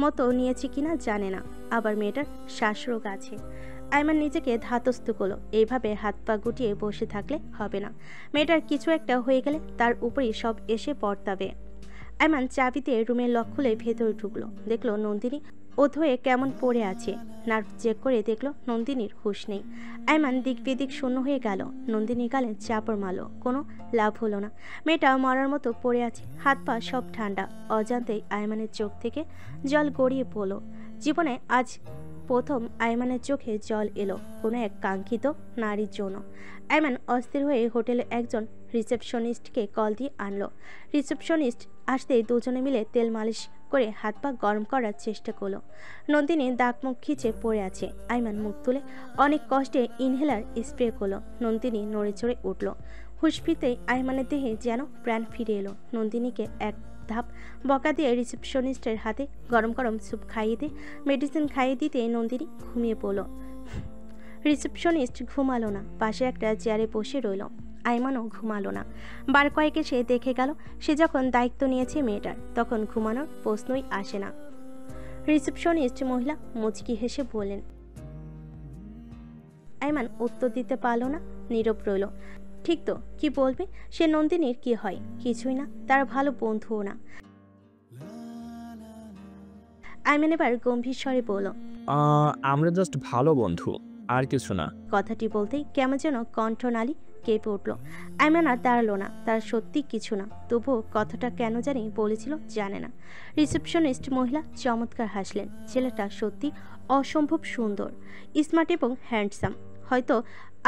মতো নিয়েছে কিনা জানে না, আবার মেয়েটার শ্বাসরোগ আছে। আইমান নিজেকে ধাতস্থ করলো, এইভাবে হাত পা গুটিয়ে বসে থাকলে হবে না। মেয়েটার কিছু একটা হয়ে গেলে তার উপরেই সব এসে পড়তাবে। আইমান চাবি দিয়ে রুমের লক খুলে ভেতরে ঢুকলো, দেখলো নন্দিনী ওধ হয়ে কেমন পড়ে আছে। নার্ভ চেক করে দেখলো নন্দিনীর হুঁশ নেই। আইমান দিক বেদিক শূন্য হয়ে গেল। নন্দিনীর গালে চাপড় মারলো, কোনো লাভ হলো না। মেয়েটা মরার মতো পড়ে আছে, হাত পা সব ঠান্ডা। অজান্তেই আইমানের চোখ থেকে জল গড়িয়ে পড়লো। জীবনে আজ প্রথম আইমানের চোখে জল এলো কোনো এক কাঙ্ক্ষিত নারীর জন্য। আইমান অস্থির হয়ে হোটেলে একজন রিসেপশনিস্টকে কল দিয়ে আনলো। রিসেপশনিস্ট আসতেই দুজনে মিলে তেল মালিশ করে হাত পা গরম করার চেষ্টা করলো। নন্দিনী দাগ মুখ খিচে পড়ে আছে। আইমান মুখ তুলে অনেক কষ্টে ইনহেলার স্প্রে করলো। নন্দিনী নড়ে চড়ে উঠল। হুঁশ ফিরতেই আইমানের দেহে যেন প্রাণ ফিরে এলো। নন্দিনীকে এক ধাপ বকা দিয়ে রিসেপশনিস্টের হাতে গরম গরম স্যুপ খাইয়ে দিয়ে মেডিসিন খাইয়ে দিতে নন্দিনী ঘুমিয়ে পড়ল। রিসেপশনিস্ট ঘুমালো না, পাশে একটা চেয়ারে বসে রইল। আইমানও ঘুমালো না। বার কয়েকে সে দেখে গেল, সে যখন দায়িত্ব নিয়েছে মেয়েটার, তখন ঘুমানোর প্রশ্নই আসে না। রিসেপশনিস্ট মহিলা মুচকি হেসে বললেন। আইমান উত্তর দিতে পারল না, নীরব রইল। ঠিক তো, কি বলবে? সে নন্দিনীর কি হয়? কিছুই না, তার ভালো বন্ধুও না। আইমান এবার গম্ভীর স্বরে বলল, আমরা জাস্ট ভালো বন্ধু, আর কিছু না। কথাটি বলতেই কেমন যেন কণ্ঠনালী কেঁপে উঠল। আইমান আর দাঁড়ালো না, তার সত্যি কিছু না, তবুও কথাটা কেন জানি বলেছিল জানে না। রিসেপশনিস্ট মহিলা চমৎকার হাসলেন। ছেলেটা সত্যি অসম্ভব সুন্দর, স্মার্ট এবং হ্যান্ডসাম। হয়তো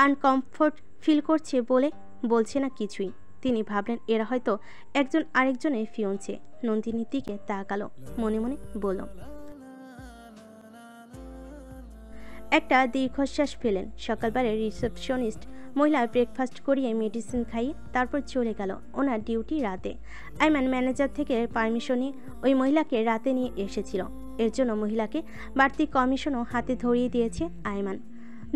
আনকমফোর্ট ফিল করছে বলে বলছে না কিছুই। তিনি ভাবলেন এরা হয়তো একজন আরেকজনের ফিয়ন্সে। নন্দিনীর দিকে তাকালো, মনে মনে বলল। একটা দীর্ঘশ্বাস ফেলেন। সকালবেলায় রিসেপশনিস্ট মহিলা ব্রেকফাস্ট করিয়ে মেডিসিন খাইয়ে তারপর চলে গেল। ওনার ডিউটি রাতে। আইমান ম্যানেজার থেকে পারমিশন নিয়ে ওই মহিলাকে রাতে নিয়ে এসেছিল। এর জন্য মহিলাকে বাড়তি কমিশনও হাতে ধরিয়ে দিয়েছে আইমান।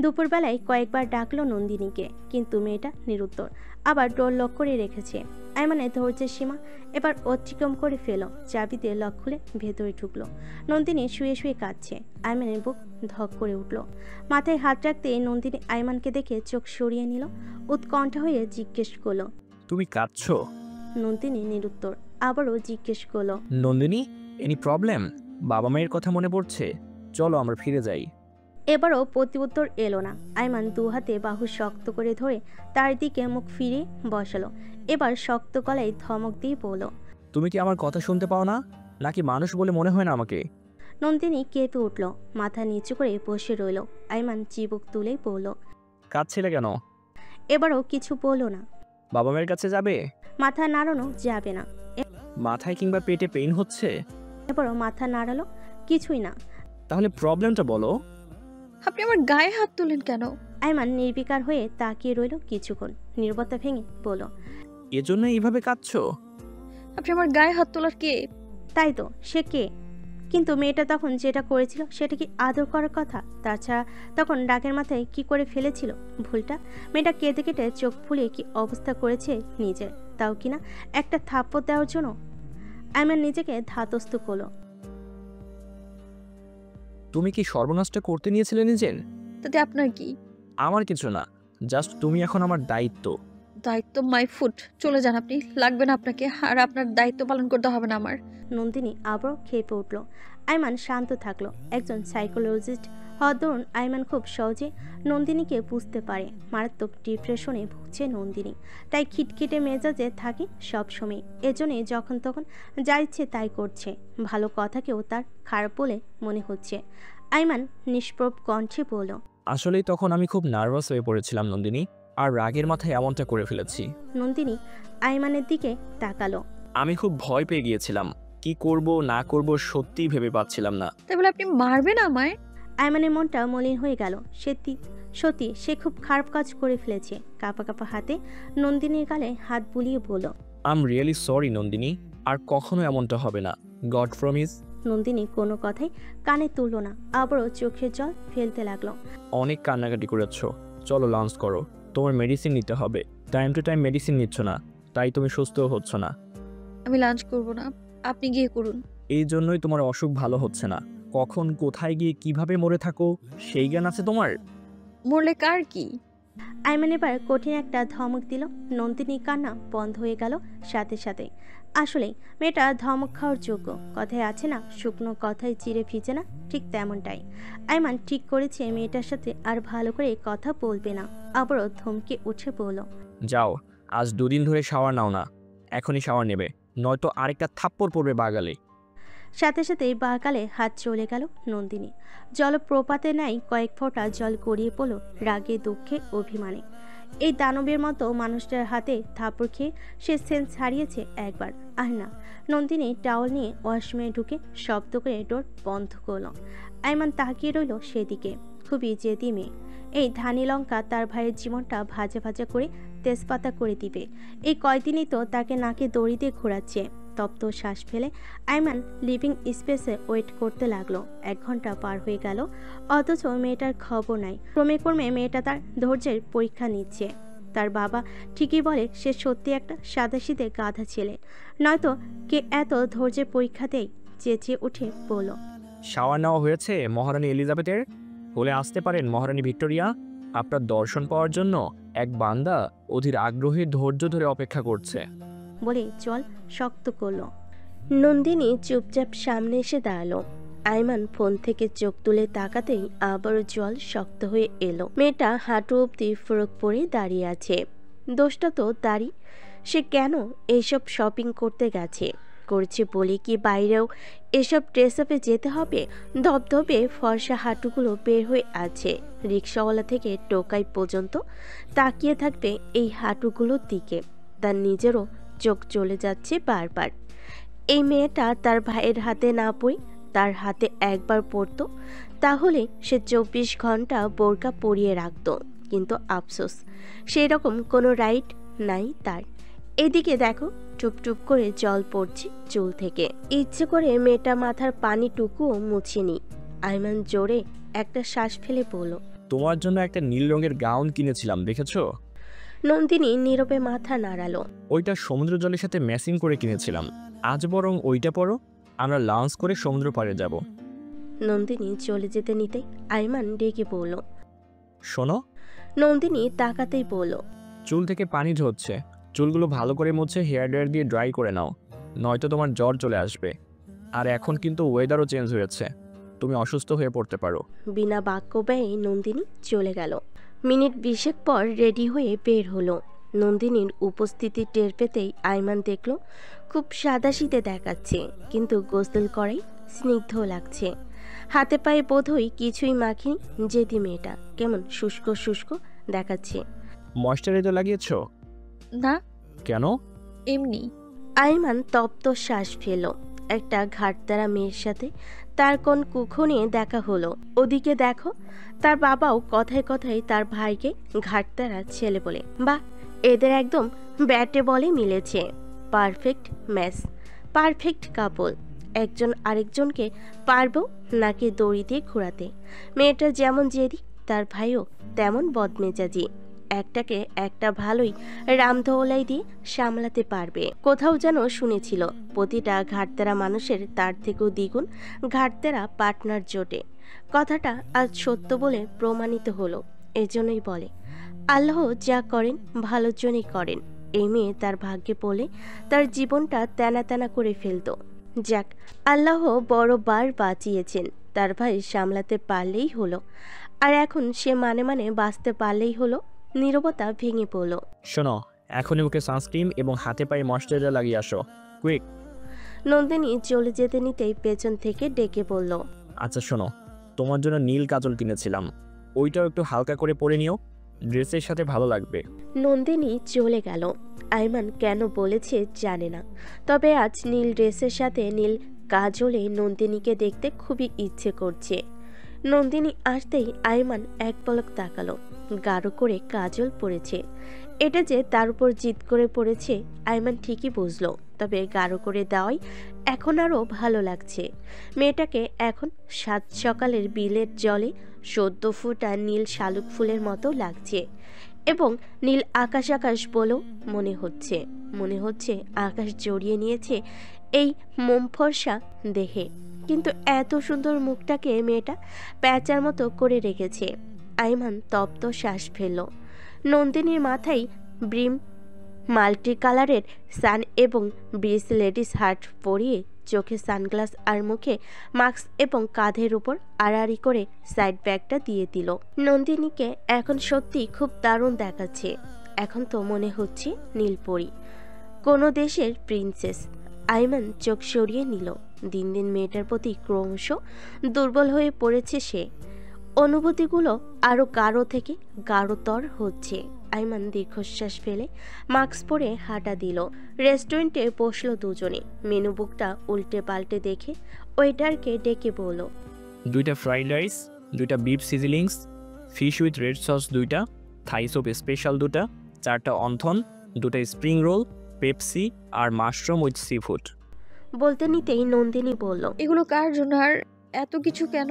দুপুরবেলায় কয়েকবার ডাকলো নন্দিনীকে, কিন্তু মেয়েটা নিরুত্তর। আবার ডোর লক করে রেখেছে। আইমানের ধৈর্যের সীমা এবার অতিক্রম করে ফেল। চাবি দিয়ে লক খুলে ভেতরে ঢুকলো। নন্দিনী শুয়ে শুয়ে কাঁদছে। আইমানের বুক ধক করে উঠল। মাথায় হাত রাখতে নন্দিনী আইমানকে দেখে চোখ সরিয়ে নিল। উৎকণ্ঠ হয়ে জিজ্ঞেস করলো, তুমি কাঁদছো? নন্দিনী নিরুত্তর। আবারও জিজ্ঞেস করলো, নন্দিনী, এনি প্রবলেম? বাবা মায়ের কথা মনে পড়ছে? চলো আমরা ফিরে যাই। এবারও প্রতিউত্তর এলো না। আইমান দু হাতে বাহু শক্ত করে ধরে তার দিকে মুখ ফিরে বসালো। এবার শক্ত গলায় ধমক দিয়ে বলল, তুমি কি আমার কথা শুনতে পাও না, নাকি মানুষ বলে মনে হয় না আমাকে? নন্দিনী কেঁপে উঠল, মাথা নিচু করে বসে রইল। আইমান চিবুক তুলে বলল, কাঁদছিলে কেন? এবারও কিছু বলল না। বাবা মায়ের কাছে যাবে? মাথা নাড়ানো যাবে না। মাথায় কিংবা পেটে পেইন হচ্ছে? এবারও মাথা নাড়ালো, কিছুই না। তাহলে প্রবলেমটা বলো। আপনি আমার গায়ে হাত তুলেন কেন? আইমান নির্বিকার হয়ে তাকিয়ে রইল কিছুক্ষণ। নীরবতা ভেঙে বলল, এজন্য এইভাবে কাঁদছো? আপনি আমার গায়ে হাত তোলার কে? তাই তো, সে কে? কিন্তু মেয়েটা তখন যেটা করেছিল সেটা কি আদর করার কথা? তাছাড়া তখন ডাকের মাথায় কি করে ফেলেছিল ভুলটা? মেয়েটা কেঁদে কেটে চোখ ফুলিয়ে কি অবস্থা করেছে নিজের, তাও কিনা একটা থাপ্পড় দেওয়ার জন্য। আইমান নিজেকে ধাতস্থ করলো। তুমি কি সর্বনাশটা করতে নিয়েছিলে নিজের? তাতে আপনার কি? আমার কিছু না, জাস্ট তুমি এখন আমার দায়িত্ব। দায়িত্ব মাই ফুট। চলে যান আপনি, লাগবে না আপনাকে, আর আপনার দায়িত্ব পালন করতে হবে না আমার। নন্দিনী আবারও খেপে উঠল। আইমান শান্ত থাকলো। একজন সাইকোলজিস্ট হওয়ার দরুন আইমান খুব সহজে নন্দিনীকে বুঝতে পারে। মারাত্মক ডিপ্রেশনে ভুগছে নন্দিনী, তাই খিটখিটে মেজাজে থাকে সবসময়। এজন্যই যখন তখন যা ইচ্ছে তাই করছে। ভালো কথাকেও তার খারাপ বলে মনে হচ্ছে। আইমান নিষ্প্রভ কণ্ঠে বলল, আসলেই তখন আমি খুব নার্ভাস হয়ে পড়েছিলাম নন্দিনী, আর রাগের মাথায় এমনটা করে ফেলেছি। নন্দিনী আইমানের দিকে তাকালো। আমি খুব ভয় পেয়ে গিয়েছিলাম, কি করব না করব সত্যিই ভেবে পাচ্ছিলাম না। তাই বলে আপনি মারবেন আমায়? আইমানের মনটা মলিন হয়ে গেল। সত্যি সে খুব খারাপ কাজ করে ফেলেছে। কাঁপা কাঁপা হাতে নন্দিনীর গালে হাত বুলিয়ে বলল, I am really sorry Nandini, আর কখনো এমনটা হবে না, গড প্রমিস। নন্দিনী কোনো কথাই কানে তুলল না, আবারও চোখের জল ফেলতে লাগলো। অনেক কান্নাকাটি করেছ, চলো লাঞ্চ করো। তোমার মেডিসিন নিতে হবে, টাইম টু টাইম মেডিসিন নিচ্ছ না, তাই তুমি সুস্থ হচ্ছ না। আমি লাঞ্চ করব না, আপনি গিয়ে করুন। এই জন্যই তোমার অসুখ ভালো হচ্ছে না। কখন কোথায় গিয়ে কিভাবে মরে থাকো সেই জ্ঞান আছে তোমার? মরলে কার কি? আইমান এবার কঠিন একটা ধমক দিল। নন্দিনী কান্না বন্ধ হয়ে গেল সাথে সাথে। আসলেই মেয়েটা ধমক খাওয়ার যোগ্য। কথায় আছে না, শুকনো কথায় চিড়ে ভিজে না, ঠিক তেমনটাই। আইমান ঠিক করেছে মেয়েটার সাথে আর ভালো করে কথা বলবে না। আবারও ধমকে উঠে বলল, যাও, আজ 2 দিন ধরে শাওয়ার নাও না, এখনই শাওয়ার নেবে, নয়তো আরেকটা থাপ্পড় পড়বে বাগালে। সাথে সাথেই বাগালে হাত চলে গেল নন্দিনী। জলপ্রপাতে নাই কয়েক ফোঁটা জল গড়িয়ে পড়ল রাগে, দুঃখে, অভিমানে। এই দানবের মতো মানুষটার হাতে থাপড় খেয়ে সে সেন্স হারিয়েছে একবার। আর না, নন্দিনী টাওয়াল নিয়ে ওয়াশরুমে ঢুকে শব্দ করে ডোর বন্ধ করল। আইমান তাকিয়ে রইল সেদিকে। খুবই জেদি মেয়ে। এই ধানি লঙ্কা তার ভাইয়ের জীবনটা ভাজা ভাজা করে তেজপাতা করে দিবে। এই কয়দিনই তো তাকে নাকে দড়ি দিয়ে ঘোরাচ্ছে। তপ্ত শ্বাস ফেলে আইমান লিভিং স্পেসে ওয়েট করতে লাগলো। 1 ঘন্টা পার হয়ে গেল, অথচ মেয়েটার খবর নাই। ক্রমে ক্রমে মেয়েটা তার ধৈর্যের পরীক্ষা নিচ্ছে। তার বাবা ঠিকই বলে সে সত্যি একটা সাদাসিধে গাধা ছেলে, নয়তো কে এত ধৈর্যের পরীক্ষা দেয়? চেঁচিয়ে উঠে বলল, শাওয়ার নেওয়া হয়েছে মহারানী এলিজাবেথের? হলে আসতে পারেন মহারানী ভিক্টোরিয়া। আপনার দর্শন পাওয়ার জন্য এক বান্দা অধীর আগ্রহে ধৈর্য ধরে অপেক্ষা করছে। বলে জল শক্ত করল। নন্দিনী চুপচাপ সামনে এসে দাঁড়ালো। আইমান ফোন থেকে চোখ তুলে তাকাতেই আবারও জল শক্ত হয়ে এলো। মেয়েটা হাঁটু অব্দি ফ্রক পরে দাঁড়িয়ে আছে। দোষটা তো তারই। সে কেন এইসব শপিং করতে গেছে? করছে বলে কি বাইরেও এসব ড্রেস আপে যেতে হবে? ধবধবে ফর্সা হাঁটুগুলো বের হয়ে আছে। রিক্সাওয়ালা থেকে টোকাই পর্যন্ত তাকিয়ে থাকবে এই হাঁটুগুলোর দিকে। তার নিজেরও চোখ চলে যাচ্ছে বারবার। এই মেয়েটা তার ভাইয়ের হাতে না পড়ে তার হাতে একবার পড়তো, তাহলে সে 24 ঘন্টা বোরকা পরিয়ে রাখত। কিন্তু আফসোস, সেই রকম কোনো রাইট নাই তার। এদিকে দেখো, টুপটুপ করে জল পড়ছে চুল থেকে। ইচ্ছে করে মেয়েটা মাথার পানিটুকুও মুছেনি। আইমান জোরে একটা শ্বাস ফেলে বলল, তোমার জন্য একটা নীল রঙের গাউন কিনেছিলাম, দেখেছো? নন্দিনী নীরবে মাথা নাড়ালো। ওইটা সমুদ্র জলের সাথে ম্যাচিং করে কিনেছিলাম। আজ বরং ওইটা পরো, আমরা লাঞ্চ করে সমুদ্র পাড়ে যাব। নন্দিনী চলে যেতে নিতে আইমান ডেকে বলল, শোনো। নন্দিনী তাকাতেই বলল, চুল থেকে পানি ঝরছে, চুলগুলো ভালো করে মুছে হেয়ার ড্রায়ার দিয়ে ড্রাই করে নাও, নয়তো তোমার জ্বর চলে আসবে। আর এখন কিন্তু ওয়েদারও চেঞ্জ হয়েছে, তুমি অসুস্থ হয়ে পড়তে পারো। বিনা বাক্য ব্যয়ে নন্দিনী চলে গেল। মিনিট 20 পর রেডি হয়ে বের হলো। নন্দিনীর উপস্থিতি টের পেতেই আইমান দেখল খুব সাদাসিধে দেখাচ্ছে, কিন্তু গোসল করাই স্নিগ্ধ লাগছে। হাতে পায়ে বোধহয় কিছুই মাখিনি। জেদি মেয়েটা কেমন শুষ্ক শুষ্ক দেখাচ্ছে। ময়েশ্চারাইজার লাগিয়েছ? না, কেন? এমনি। আইমান তপ্ত শ্বাস ফেল। একটা ঘাটতারা মেয়ের সাথে তার কোন কুক্ষণে দেখা হলো। ওদিকে দেখো, তার বাবাও কথায় কথায় তার ভাইকে ঘাটতারা ছেলে বলে। বাহ, এদের একদম ব্যাটে বলে মিলেছে। Perfect match, perfect couple. একজন আরেকজনকে পারবো নাকি দড়ি দিয়ে ঘোরাতে। মেয়েটা যেমন জেদি, তার ভাইও তেমন বদমেজাজি। একটাকে একটা ভালোই রামধোলাই দিয়ে সামলাতে পারবে। কোথাও যেন শুনেছিল প্রতিটা ঘাটতেরা মানুষের তার থেকেও দ্বিগুণ ঘাটতেরা পার্টনার জোটে। কথাটা আজ সত্য বলে প্রমাণিত হলো। এজন্যই বলে, আল্লাহ যা করেন ভালোর জন্যই করেন। এই মেয়ে তার ভাগ্যে পড়লে তার জীবনটা তেনা তেনা করে ফেলত। যাক, আল্লাহ বড় বার বাঁচিয়েছেন। তার ভাই সামলাতে পারলেই হলো, আর এখন সে মানে মানে বাঁচতে পারলেই হলো। নীরবতা ভেঙে পড়ল। শোনো, এখনই ওকে সানস্ক্রিন এবং হাতে পায়ে ময়েশ্চারাইজার লাগিয়ে আসো, কুইক। নন্দিনী চলে যেতে নিতেই পেছন থেকে ডেকে বলল, আচ্ছা শোনো, তোমার জন্য নীল কাজল কিনেছিলাম, ওইটাও একটু হালকা করে পরে নিও, ড্রেসের সাথে ভালো লাগবে। নন্দিনী চলে গেল। আইমান কেন বলেছে জানে না, তবে আজ নীল ড্রেসের সাথে নীল কাজলে নন্দিনীকে দেখতে খুবই ইচ্ছে করছে। নন্দিনী আসতেই আইমান এক পলক তাকালো। গাঢ় করে কাজল পড়েছে। এটা যে তার উপর জিদ করে পড়েছে আইমান ঠিকই বুঝলো। তবে গাঢ় করে দেওয়াই এখন আরও ভালো লাগছে। মেয়েটাকে এখন সাত সকালের বিলের জলে 14 ফুটা নীল শালুক ফুলের মতো লাগছে, এবং নীল আকাশ আকাশ বলেও মনে হচ্ছে আকাশ জড়িয়ে নিয়েছে এই মোমফর্সা দেহে। কিন্তু এত সুন্দর মুখটাকে মেয়েটা প্যাঁচার মতো করে রেখেছে। আইমান তপ্ত শ্বাস ফেলল। নন্দিনীর মাথায় ব্রিম মাল্টি কালারের সান এবং ব্রিজ লেডিস হার্ট পরিয়ে, চোখে সানগ্লাস আর মুখে মাস্ক এবং কাঁধের উপর আড়াআড়ি করে সাইড ব্যাগটা দিয়ে দিল। নন্দিনীকে এখন সত্যি খুব দারুণ দেখাচ্ছে। এখন তো মনে হচ্ছে নীলপরি, কোনো দেশের প্রিন্সেস। আইমান চোখ সরিয়ে নিল। দিন দিন মেয়েটার প্রতি ক্রমশ দুর্বল হয়ে পড়েছে সে। অনুভূতিগুলো আরও গাঢ় থেকে গাঢ়তর হচ্ছে। আইমান দীর্ঘশ্বাস ফেলে মাস্ক পরে হাঁটা দিল। রেস্টুরেন্টে বসলো দুজনে। মেনু বুকটা উল্টে পাল্টে দেখে ওয়েটারকে ডেকে বলল, 2টা ফ্রাইড রাইস, 2টা beef sizzlings, fish with red sauce 2টা, থাই সুপ স্পেশাল 2টা, 4টা অন্থন, 2টা স্প্রিং রোল, পেপসি আর মাশরুম উইথ সি ফুড। বলতে নিতেই নন্দিনী বলল, এগুলো কার জন্য আর এত কিছু কেন?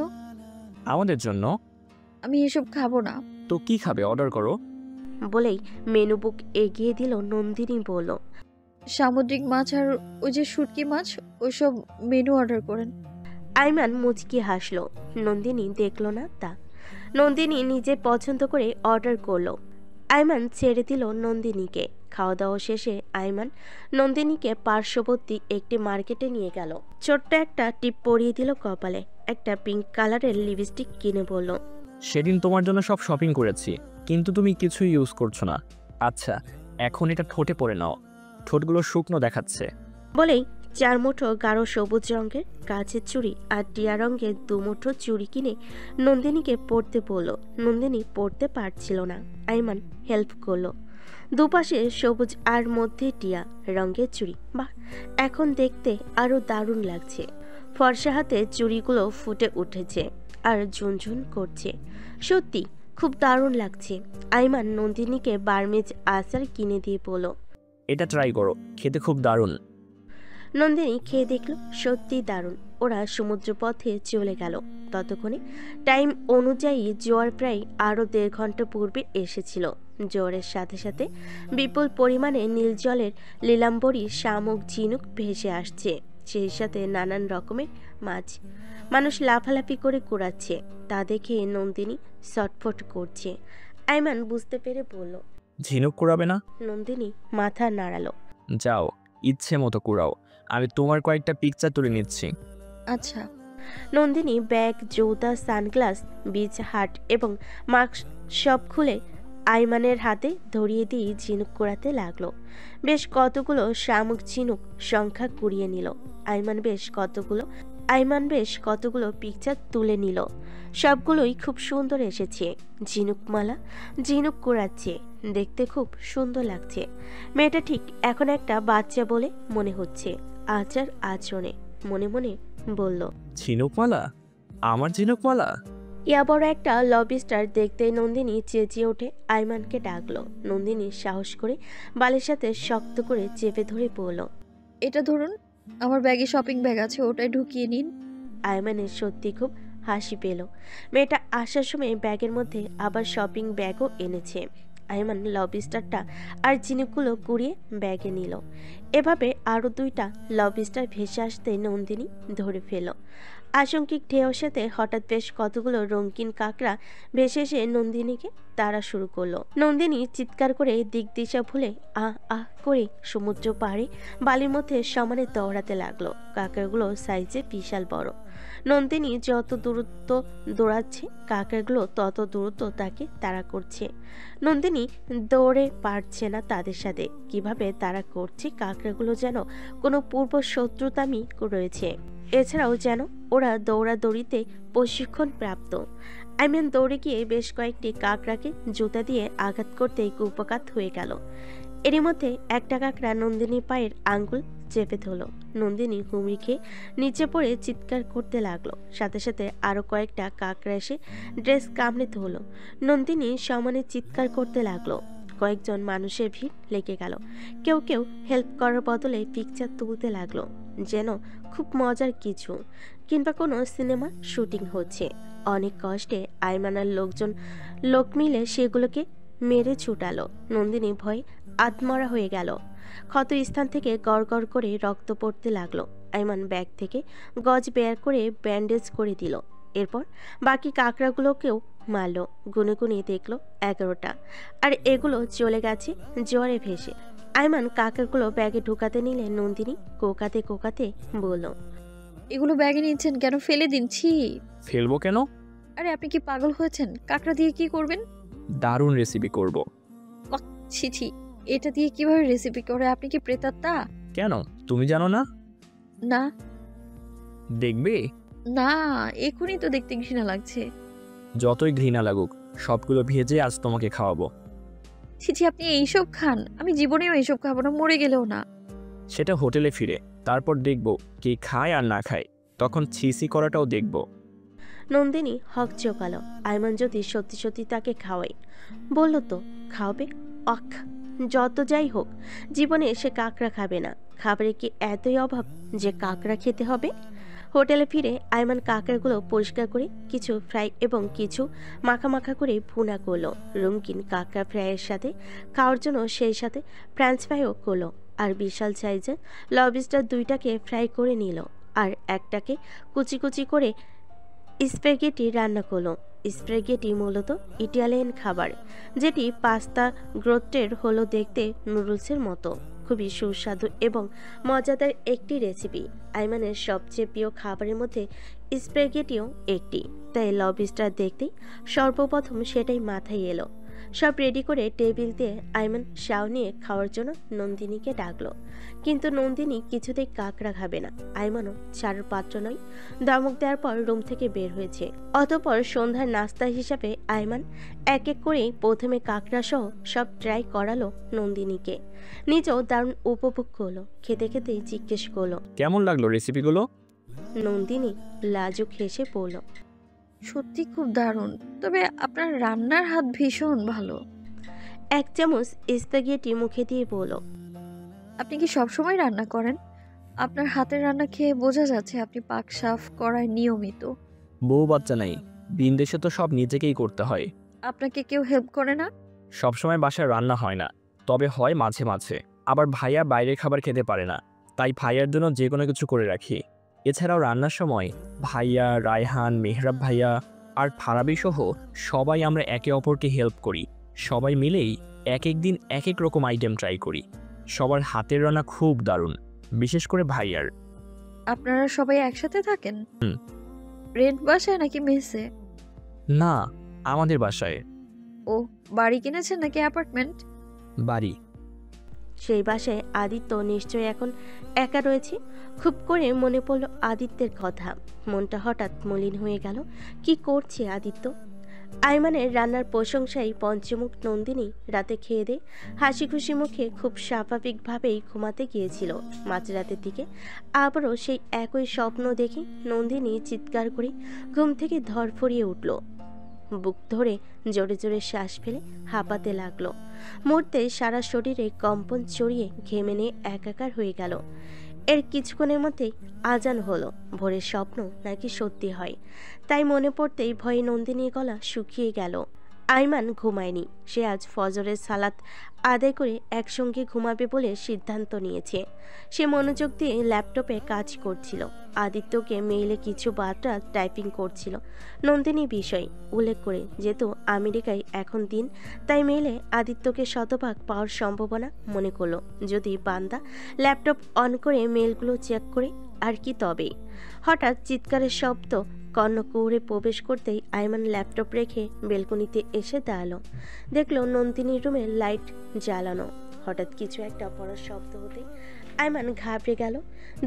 আমাদের জন্য। আমি এসব খাবো না। তো কি খাবে? অর্ডার করো। বলেই মেনু বুক এগিয়ে দিল। নন্দিনী বলল, সামুদ্রিক মাছ আর ওই যে শুটকি মাছ, ওইসব মেনু অর্ডার করেন। আইমান মুচকি হাসলো। নন্দিনী দেখল না তা। নন্দিনী নিজে পছন্দ করে অর্ডার করলো। আইমান ছেড়ে দিল নন্দিনীকে। খাওয়া দাওয়া শেষে আইমান নন্দিনীকে পার্শ্ববর্তী একটি মার্কেটে নিয়ে গেল। ছোট্ট একটা টিপ পরিয়ে দিল কপালে। একটা পিঙ্ক কালারের লিপস্টিক কিনে বলল, সেদিন তোমার জন্য সব শপিং করেছি, কিন্তু তুমি কিছুই ইউজ করছো না। আচ্ছা, এখন এটা ঠোঁটে পরে নাও, ঠোঁটগুলো শুকনো দেখাচ্ছে। বলেই 4 মুঠো গাঢ় সবুজ রঙের কাচের চুড়ি আর টিয়া রঙের 2 মুঠো চুড়ি কিনে নন্দিনীকে পরতে বলল। নন্দিনী পরতে পারছিল না। আইমান হেল্প করলো। দুপাশে সবুজ আর মধ্যে টিয়া রঙের চুড়ি। বাহ, এখন দেখতে আরো দারুণ লাগছে। ফর্সা হাতে চুড়িগুলো ফুটে উঠেছে আর ঝুনঝুন করছে। সত্যি খুব দারুণ লাগছে। আইমান নন্দিনীকে বার্মিজ আচার কিনে দিয়ে বলল, এটা ট্রাই করো, খেতে খুব দারুণ। নন্দিনী খেয়ে দেখল, সত্যি দারুণ। ওরা সমুদ্র পথে চলে গেল। ততক্ষণে টাইম অনুযায়ী জোয়ার প্রায় আরও 1.5 ঘন্টা পূর্বে এসেছিল। জোয়ারের সাথে সাথে বিপুল পরিমাণে নীল জলের লীলাম্বরী শামুক ঝিনুক ভেসে আসছে। সেই সাথে নানান রকমের মাছ। মানুষ লাফালাফি করে কুড়াচ্ছে। তা দেখে নন্দিনী ছটফট করছে। আইমান বুঝতে পেরে বলল, ঝিনুক কুড়াবে না? নন্দিনী মাথা নাড়ালো। যাও, ইচ্ছে মতো কুড়াও, আমি তোমার কয়েকটা পিকচার তুলে নিচ্ছি। আচ্ছা। নন্দিনী ব্যাগ, জুতা, সানগ্লাস, বিচ হাট এবং মাস্ক সব খুলে আইমানের হাতে ধরিয়ে দিয়ে ঝিনুক কুড়াতে লাগলো। বেশ কতগুলো শামুক ঝিনুক সংখ্যা কুড়িয়ে নিল। আইমান বেশ কতগুলো পিকচার তুলে নিল। সবগুলোই খুব সুন্দর এসেছে। ঝিনুকমালা, ঝিনুক কুড়াচ্ছে, দেখতে খুব সুন্দর লাগছে। মেয়েটা ঠিক এখন একটা বাচ্চা বলে মনে হচ্ছে। আচার আচরণে মনে মনে বলল, ঝিনুকমালা? আমার ঝিনুকমালা? ইয়া বড় একটা লবিস্টার দেখতে নন্দিনী চেঁচিয়ে ওঠে আইমানকে ডাকলো। নন্দিনী সাহস করে বালের সাথে শক্ত করে চেপে ধরে বলল, এটা ধরুন, আমার ব্যাগে শপিং ব্যাগ আছে, ওটাই ঢুকিয়ে নিন। আইমানের সত্যি খুব হাসি পেল। মেয়েটা আসার সময় ব্যাগের মধ্যে আবার শপিং ব্যাগও এনেছে। আইমান লবিস্টারটা আর ঝিনুকগুলো কুড়িয়ে ব্যাগে নিল। এভাবে আরও 2টা লবিস্টার ভেসে আসতে নন্দিনী ধরে ফেল। আশঙ্কিক ঢেউর সাথে হঠাৎ বেশ কতগুলো রঙিন কাঁকড়া ভেসে এসে নন্দিনীকে তাড়া শুরু করলো। নন্দিনী চিৎকার করে দিক দিশা ভুলে আহ আহ করে সমুদ্র পাড়ে বালির মধ্যে সমানে দৌড়াতে লাগলো। কাঁকড়াগুলো সাইজে বিশাল বড়। নন্দিনী যত দূরত্ব দৌড়াচ্ছে, কাঁকড়াগুলো তত দূরত্ব তাকে তাড়া করছে। নন্দিনী দৌড়ে পারছে না তাদের সাথে। কিভাবে তাড়া করছে কাঁকড়াগুলো যেন কোনো পূর্ব শত্রুতামি রয়েছে। এছাড়াও যেন ওরা দৌড়াদৌড়িতে প্রশিক্ষণ প্রাপ্ত। আইমান দৌড়ে গিয়ে বেশ কয়েকটি কাঁকড়াকে জুতা দিয়ে আঘাত করতেই কুপকাত হয়ে গেল। এরই মধ্যে একটা কাঁকড়া নন্দিনীর পায়ের আঙ্গুল চেপে ধরল। নন্দিনী হুমড়ি খেয়ে নিচে পড়ে চিৎকার করতে লাগলো। সাথে সাথে আরো কয়েকটা কাঁকড়া এসে ড্রেস কামড়ে ধরল। নন্দিনী সমানে চিৎকার করতে লাগলো। কয়েকজন মানুষের ভিড় লেগে গেল। কেউ কেউ হেল্প করার বদলে পিকচার তুলতে লাগলো, যেন খুব মজার কিছু কিংবা কোনো সিনেমা শুটিং হচ্ছে। অনেক কষ্টে আইমানার লোক মিলে সেগুলোকে মেরে ছুটালো। নন্দিনী ভয়ে আত্মরা হয়ে গেল। ক্ষত স্থান থেকে গড় গড় করে রক্ত পড়তে লাগলো। আইমান ব্যাগ থেকে গজ বের করে ব্যান্ডেজ করে দিল। এরপর বাকি কাঁকড়াগুলোকেও মারল। গুনে গুনে দেখলো 11টা, আর এগুলো চলে গেছে জ্বরে ভেসে। আইমান কাঁকড়াগুলো ব্যাগে ঢুকাতে নিলে নন্দিনী কোকাতে কোকাতে বলল, এগুলো ব্যাগে নিচ্ছেন কেন? ফেলে দিন। ছি। ফেলবো কেন? আরে আপনি কি পাগল হয়েছেন? কাঁকড়া দিয়ে কি করবেন? দারুণ রেসিপি করব। ছি ছি, এটা দিয়ে কিভাবে রেসিপি করে? আপনি কি প্রেতাত্মা? কেন, তুমি জানো না? না দেখবে? না, এখনই তো দেখতে ঘৃণা লাগছে। যতই ঘৃণা লাগুক, সবগুলো ভেজে আজ তোমাকে খাওয়াবো। ছি ছি, আপনি এইসব খান? আমি জীবনেও এইসব খাবো না, মরে গেলেও না। সেটা হোটেলে ফিরে, তারপর দেখব কে খায় আর না খায়, তখন ছিসি করাটাও দেখব। নন্দিনী হক চোকালো। আইমান যদি সত্যি সত্যি তাকে খাওয়াই, বলল তো খাওয়াবে। অখ, যত যাই হোক জীবনে সে কাঁকড়া খাবে না। খাবারে কি এতই অভাব যে কাঁকড়া খেতে হবে? হোটেলে ফিরে আইমান কাঁকড়াগুলো পরিষ্কার করে কিছু ফ্রাই এবং কিছু মাখা মাখা করে ভুনা করলো। রঙিন কাঁকড়া ফ্রাইয়ের সাথে খাওয়ার জন্য সেই সাথে ফ্রেঞ্চ ফ্রাইও করলো। আর বিশাল সাইজের লবস্টার 2টাকে ফ্রাই করে নিল, আর একটাকে কুচি কুচি করে স্প্যাগেটি রান্না করলো। স্প্যাগেটি মূলত ইটালিয়ান খাবার, যেটি পাস্তা গ্রোটের হলো দেখতে নুডলসের মতো। খুবই সুস্বাদু এবং মজাদার একটি রেসিপি। আইমানের সবচেয়ে প্রিয় খাবারের মধ্যে স্প্যাগেটিও একটি, তাই লবস্টার দেখতেই সর্বপ্রথম সেটাই মাথায় এলো। সব রেডি করে টেবিল দিয়ে আইমান শাও নিয়ে খাওয়ার জন্য নন্দিনীকে ডাকলো, কিন্তু নন্দিনী কিছুতেই কাঁকড়া খাবে না। আইমানও ছাড়ার পাত্র নয়। ধমক দেওয়ার পর রুম থেকে বের হয়েছে। অতঃপর সন্ধ্যার নাস্তা হিসাবে আইমান এক এক করে প্রথমে কাঁকড়া সহ সব ট্রাই করালো নন্দিনীকে। নিজেও দারুণ উপভোগ করলো। খেতে খেতেই জিজ্ঞেস করলো, কেমন লাগলো রেসিপিগুলো? নন্দিনী লাজুক হেসে বলল, সত্যি খুব দারুণ, তবে আপনার রান্নার হাত ভীষণ ভালো। এক চামচ স্প্যাগেটি মুখে দিয়ে বলল, আপনি কি সবসময় রান্না করেন? আপনার হাতের রান্না খেয়ে বোঝা যাচ্ছে আপনি পাক সাফ করায় নিয়মিত। বউ বাচ্চা নাই, দিন দেশে তো সব নিজেকেই করতে হয়। আপনাকে কেউ হেল্প করে না? সবসময় বাসায় রান্না হয় না, তবে হয় মাঝে মাঝে। আবার ভাইয়া বাইরের খাবার খেতে পারে না, তাই ভাইয়ার জন্য যে কোনো কিছু করে রাখি। এছাড়াও রান্নার সময় ভাইয়া, রায়হান, মেহরাব ভাইয়া আর ফারাবি সহ সবাই আমরা একে অপরকে হেল্প করি। সবাই মিলেই এক এক দিন এক এক রকম আইটেম ট্রাই করি। সবার হাতের রান্না খুব দারুণ, বিশেষ করে ভাইয়ার। আপনারা সবাই একসাথে থাকেন? হুম। রেন্ট বাসায় নাকি মেসে? না, আমাদের বাসায়। ও, বাড়ি কিনেছেন নাকি অ্যাপার্টমেন্ট? বাড়ি। সেই বাসায় আদিত্য নিশ্চয়ই এখন একা রয়েছে। খুব করে মনে পড়ল আদিত্যের কথা। মনটা হঠাৎ মলিন হয়ে গেল। কি করছে আদিত্য? আইমানের রান্নার প্রশংসায় পঞ্চমুখ নন্দিনী রাতে খেয়ে দে হাসি খুশি মুখে খুব স্বাভাবিকভাবেই ঘুমাতে গিয়েছিল। মাঝরাতের দিকে আবারও সেই একই স্বপ্ন দেখে নন্দিনী চিৎকার করে ঘুম থেকে ধরফরিয়ে উঠল। বুক ধরে জোরে জোরে শ্বাস ফেলে হাঁপাতে লাগলো। মুহূর্তে সারা শরীরে কম্পন চড়িয়ে ঘেমে নিয়ে একাকার হয়ে গেল। এর কিছুক্ষণের মধ্যেই আজান হলো। ভোরের স্বপ্ন নাকি সত্যি হয়, তাই মনে পড়তেই ভয়ে নন্দিনীর গলা শুকিয়ে গেল। আইমান ঘুমায়নি। সে আজ ফজরের সালাত আদায় করে একসঙ্গে ঘুমাবে বলে সিদ্ধান্ত নিয়েছে। সে মনোযোগ দিয়ে ল্যাপটপে কাজ করছিল। আদিত্যকে মেইলে কিছু বার্তা টাইপিং করছিল। নন্দিনী বিষয় উল্লেখ করে, যেহেতু আমেরিকায় এখন দিন, তাই মেইলে আদিত্যকে শতভাগ পাওয়ার সম্ভাবনা মনে করলো। যদি বান্দা ল্যাপটপ অন করে মেইলগুলো চেক করে আর কি তবে। হঠাৎ চিৎকারের শব্দ কর্ণকুহরে প্রবেশ করতেই আইমান ল্যাপটপ রেখে বেলকনিতে এসে দাঁড়ালো। দেখলো নন্দিনীর রুমে লাইট জ্বালানো। হঠাৎ কিছু একটা পড়ার শব্দ হতে আইমান ঘাবড়ে গেল।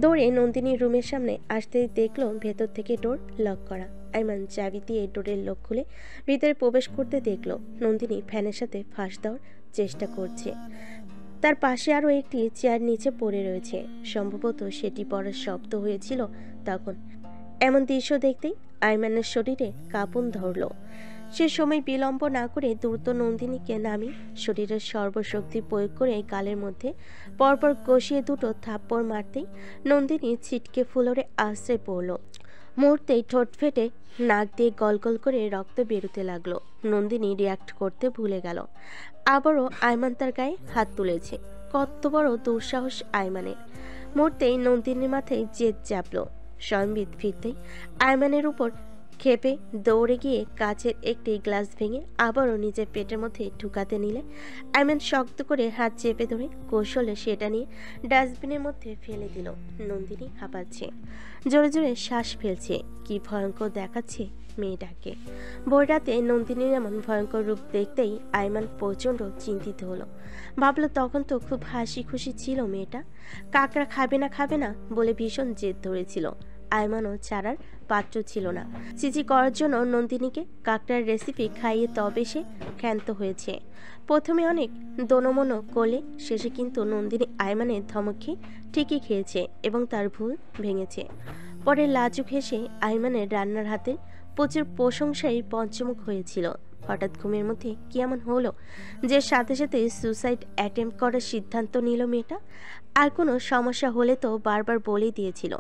দৌড়ে নন্দিনীর রুমের সামনে আসতেই দেখলো ভেতর থেকে ডোর লক করা। আইমান চাবি দিয়ে ডোরের লক খুলে ভিতরে প্রবেশ করতে দেখলো নন্দিনী ফ্যানের সাথে ফাঁস দেওয়ার চেষ্টা করছে। তার পাশে আরও একটি চেয়ার নিচে পড়ে রয়েছে। সম্ভবত সেটি পড়ার শব্দ হয়েছিল তখন। এমন দৃশ্য দেখতেই আইমানের শরীরে কাঁপন ধরল। সে সময় বিলম্ব না করে দ্রুত নন্দিনীকে নামিয়ে শরীরের সর্বশক্তি প্রয়োগ করে গালের মধ্যে পরপর কষিয়ে দুটো থাপ্পড় মারতেই নন্দিনী ছিটকে ফ্লোরে আশ্রে পড়ল। মুহূর্তেই ঠোঁট ফেটে নাক দিয়ে গলগল করে রক্ত বেরোতে লাগলো। নন্দিনী রিয়াক্ট করতে ভুলে গেল। আবারও আয়মান তার গায়ে হাত তুলেছে। কত বড় দুঃসাহস আয়মানের! মুহূর্তেই নন্দিনীর মাথায় জেদ চাপলো। সম্বিত ফিরতেই আয়মানের উপর খেপে দৌড়ে গিয়ে কাচের একটি গ্লাস ভেঙে আবারও নিজের পেটের মধ্যে ঢুকাতে নিলে আয়মান শক্ত করে হাত চেপে ধরে কৌশলে সেটা নিয়ে ডাস্টবিনের মধ্যে ফেলে দিল। নন্দিনী হাঁপাচ্ছে, জোরে জোরে শ্বাস ফেলছে। কি ভয়ঙ্কর দেখাচ্ছে মেয়েটাকে! ভোর রাতে নন্দিনীর এমন ভয়ঙ্কর রূপ দেখতেই আয়মান প্রচণ্ড চিন্তিত হলো। ভাবলো তখন তো খুব হাসি খুশি ছিল মেয়েটা, কাকড়া খাবে না বলে ভীষণ জেদ ধরেছিল। আয়মানও ছাড়ার পাত্র ছিল না। চিচি করার জন্য নন্দিনীকে কাকড়ার রেসিপি খাইয়ে তবে সে ক্ষান্ত হয়েছে। প্রথমে অনেক দোনমনো করলে শেষে কিন্তু নন্দিনী আয়মানের ধমক খেয়ে ঠিকই খেয়েছে এবং তার ভুল ভেঙেছে। পরে লাজুক হেসে আয়মানের রান্নার হাতে প্রচুর প্রশংসায় পঞ্চমুখ হয়েছিল। হঠাৎ ঘুমের মধ্যে কি এমন হলো যে সাথে সাথে সুসাইড অ্যাটেম্প করার সিদ্ধান্ত নিল মেয়েটা? আর কোনো সমস্যা হলে তো বারবার বলেই দিয়েছিল।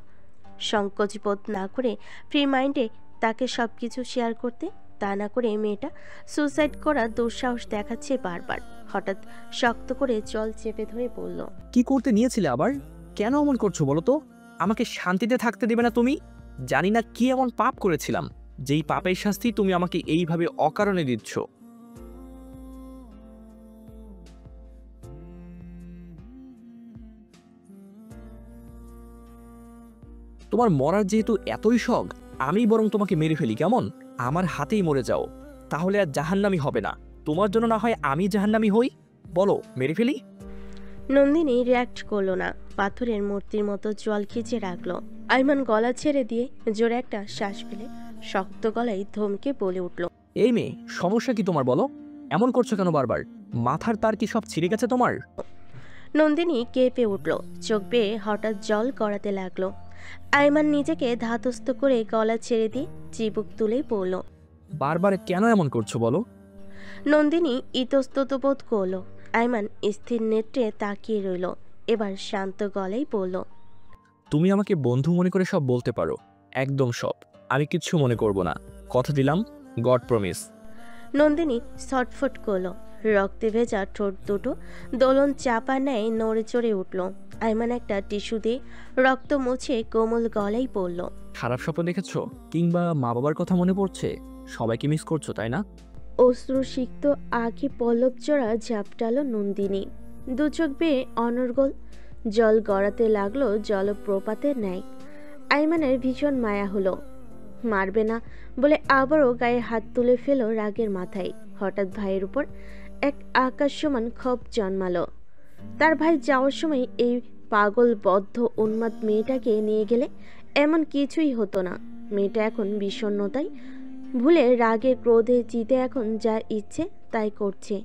সংকোচ বোধ না করে ফ্রি মাইন্ডে তাকে সব কিছু শেয়ার করতে, তা না করে মেয়েটা সুসাইড করার দুঃসাহস দেখাচ্ছে বারবার। হঠাৎ শক্ত করে জল চেপে ধরে বলল, কি করতে নিয়েছিলে আবার? কেন এমন করছো বলো তো? আমাকে শান্তিতে থাকতে দেবে না তুমি? জানি না কি এমন পাপ করেছিলাম যেই পাপের শাস্তি তুমি আমাকে এইভাবে অকারণে দিচ্ছ। তোমার মরার যেহেতু এতই শখ, আমি বরং তোমাকে মেরে ফেলি, কেমন? আমার হাতেই মরে যাও, তাহলে আর জাহান্নামী হবে না। তোমার জন্য না হয় আমি জাহান্নামী হই। বলো, মেরে ফেলি? নন্দিনী রিয়াক্ট করলো না, পাথরের মূর্তির মতো জল খিচে রাখলো। আয়মান গলা ছেড়ে দিয়ে জোরে একটা শ্বাস ফেলে শক্ত গলায় ধমকে বলে উঠল, এই মেয়ে, সমস্যা কি তোমার বলো? এমন করছো কেন বারবার? মাথার তার কি সব ছিঁড়ে গেছে তোমার? নন্দিনী কেঁপে উঠল, চোখ বেয়ে হঠাৎ জল গড়াতে লাগলো। আয়মান নিজেকে ধাতস্থ করে গলা ছেড়ে দিয়ে চিবুক তুলে পড়ল। বারবার কেন এমন করছো বলো? নন্দিনী ইতস্তত বোধ করল। আয়মান স্থির নেত্রে তাকিয়ে রইল। এবার শান্ত গলায় বলল, তুমি আমাকে বন্ধু মনে করে সব বলতে পারো, একদম সব। আমি কিচ্ছু মনে করব না, কথা দিলাম, গড প্রমিস। নন্দিনী ছটফট করল। রক্তে ভেজা ঠোঁট দুটো দোলন চাপা নেয় নড়ে চড়ে উঠল। আয়মান একটা টিস্যু দিয়ে রক্ত মুছে কোমল গলায় পড়ল, খারাপ স্বপ্ন দেখেছো? কিংবা মা বাবার কথা মনে পড়ছে? সবাইকে মিস করছো তাই না? অশ্রুসিক্ত আঁখি পল্লব জোড়া ঝাপটালো নন্দিনী। দু চোখ বেয়ে অনর্গল জল গড়াতে লাগলো জলপ্রপাতের ন্যায়। আয়মানের ভীষণ মায়া হলো। মারবে না বলে আবারও গায়ে হাত তুলে ফেল রাগের মাথায়। হঠাৎ ভাইয়ের উপর এক আকাশ সমান ক্ষোভ জন্মালো। তার ভাই যাওয়ার সময় এই পাগল বদ্ধ উন্মাদ মেয়েটাকে নিয়ে গেলে এমন কিছুই হতো না। মেয়েটা এখন বিষণ্ণতায় ভুলে রাগে ক্রোধে জিতে এখন যা ইচ্ছে তাই করছে।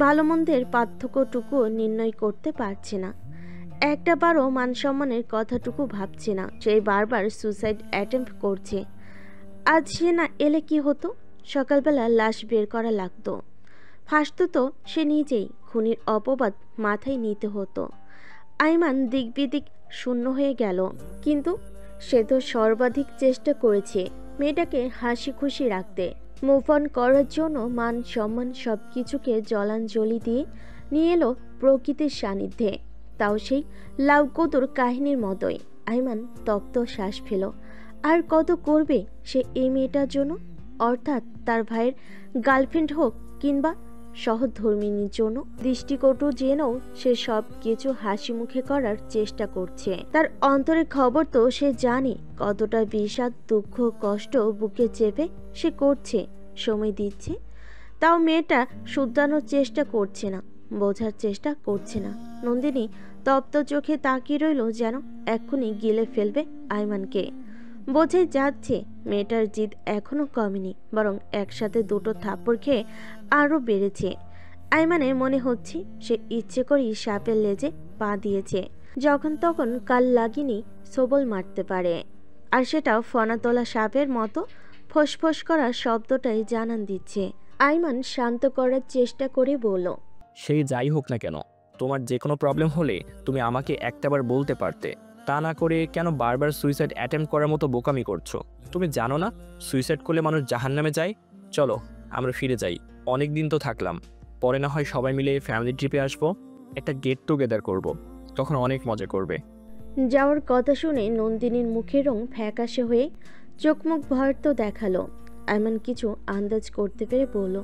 ভালো মন্দের পার্থক্যটুকুও নির্ণয় করতে পারছে না। একটা বারও মান সম্মানের কথাটুকু ভাবছে না। সেই বারবার সুসাইড অ্যাটেম্প করছে। আজ সে না এলে কি হতো? সকালবেলা লাশ বের করা লাগতো, ফাঁসত তো সে নিজেই। খুনির অপবাদ মাথায় নিতে হতো। আয়মান দিকবিদিক শূন্য হয়ে গেল। কিন্তু সে তো সর্বাধিক চেষ্টা করেছে মেয়েটাকে হাসি খুশি রাখতে, মুভ অন করার জন্য। মান সম্মান সব কিছুকে জলাঞ্জলি দিয়ে নিয়ে এলো প্রকৃতির সান্নিধ্যে, তাও সেই লাউকদুর কাহিনীর মতোই। আয়মান তপ্ত শ্বাস ফেল। আর কত করবে সে এই মেয়েটার জন্য? অর্থাৎ তার ভাইয়ের গার্লফ্রেন্ড হোক কিংবা সহধর্মিনীর জন্য। দৃষ্টিকটু জেনেও সে সব কিছু হাসি মুখে করার চেষ্টা করছে। তার অন্তরে খবর তো সে জানে কতটা বিষাদ দুঃখ কষ্ট বুকে চেপে সে করছে, সময় দিচ্ছে। তাও মেয়েটা শুধরানোর চেষ্টা করছে না, বোঝার চেষ্টা করছে না। নন্দিনী তপ্ত চোখে তাকিয়ে রইল, যেন এক্ষুনি গিলে ফেলবে আয়মানকে। বোঝে যাচ্ছে মেয়েটার জিদ এখনো কমেনি, বরং একসাথে দুটো থাপ্পড় খেয়ে আরও বেড়েছে। আয়মানের মনে হচ্ছে সে ইচ্ছে করেই সাপের লেজে পা দিয়েছে, যখন তখন কাল লাগিনি সবল মারতে পারে। আর সেটাও ফনা তোলা সাপের মতো ফোঁস করা শব্দটাই জানান দিচ্ছে। আইমান শান্ত করার চেষ্টা করে বলল, সেই যাই হোক না কেন, তোমার যে কোনো প্রবলেম হলে তুমি আমাকে একটাবার বলতে পারতে। তা না করে কেন বারবার সুইসাইড অ্যাটেম্প্ট করার মতো বোকামি করছো? তুমি জানো না সুইসাইড করলে মানুষ জাহান্নামে যায়? চলো আমরা ফিরে যাই, অনেক দিন তো থাকলাম, পরে না হয় সবাই মিলে ফ্যামিলি ট্রিপে আসবো, একটা গেট টুগেদার করব, তখন অনেক মজা করবে। যাওয়ার কথা শুনে নন্দিনীর মুখের রং ফ্যাকাশে হয়ে চোখ মুখ ভয়ার্ত দেখালো। আইমান কিছু আন্দাজ করতে পেরে বলল,